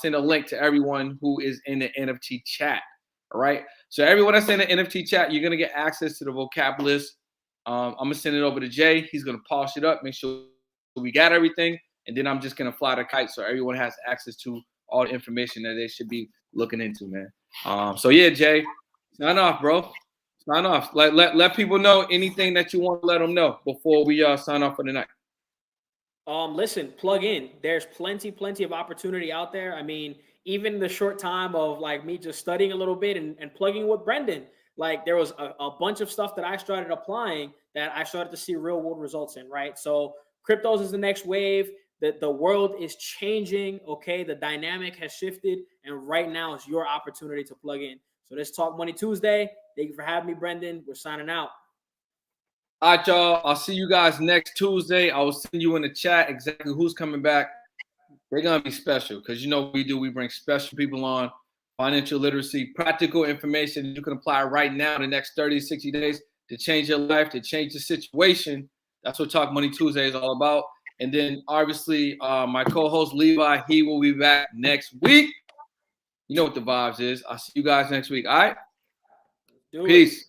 link to everyone who is in the NFT chat. All right. So everyone that's in the NFT chat, you're gonna get access to the vocab list. I'm gonna send it over to Jay. He's gonna polish it up, make sure we got everything, and then I'm just gonna fly the kite so everyone has access to all the information that they should be looking into, man. So yeah, Jay, sign off, bro. Sign off. Let people know anything that you want to let them know before we sign off for the night. Listen, plug in. There's plenty of opportunity out there. I mean, even the short time of like me just studying a little bit and plugging with Brendan, like there was a bunch of stuff that I started applying that I started to see real world results in, right? So cryptos is the next wave. The world is changing, okay? The dynamic has shifted, and right now is your opportunity to plug in. So this Talk Money Tuesday. Thank you for having me, Brendan. We're signing out. All right, y'all. I'll see you guys next Tuesday. I will send you in the chat exactly who's coming back. They're going to be special because you know what we do. We bring special people on financial literacy, practical information you can apply right now in the next 30, 60 days to change your life, to change the situation. That's what Talk Money Tuesday is all about. And then obviously my co-host Levi, he will be back next week. You know what the vibes is. I'll see you guys next week. All right. Peace.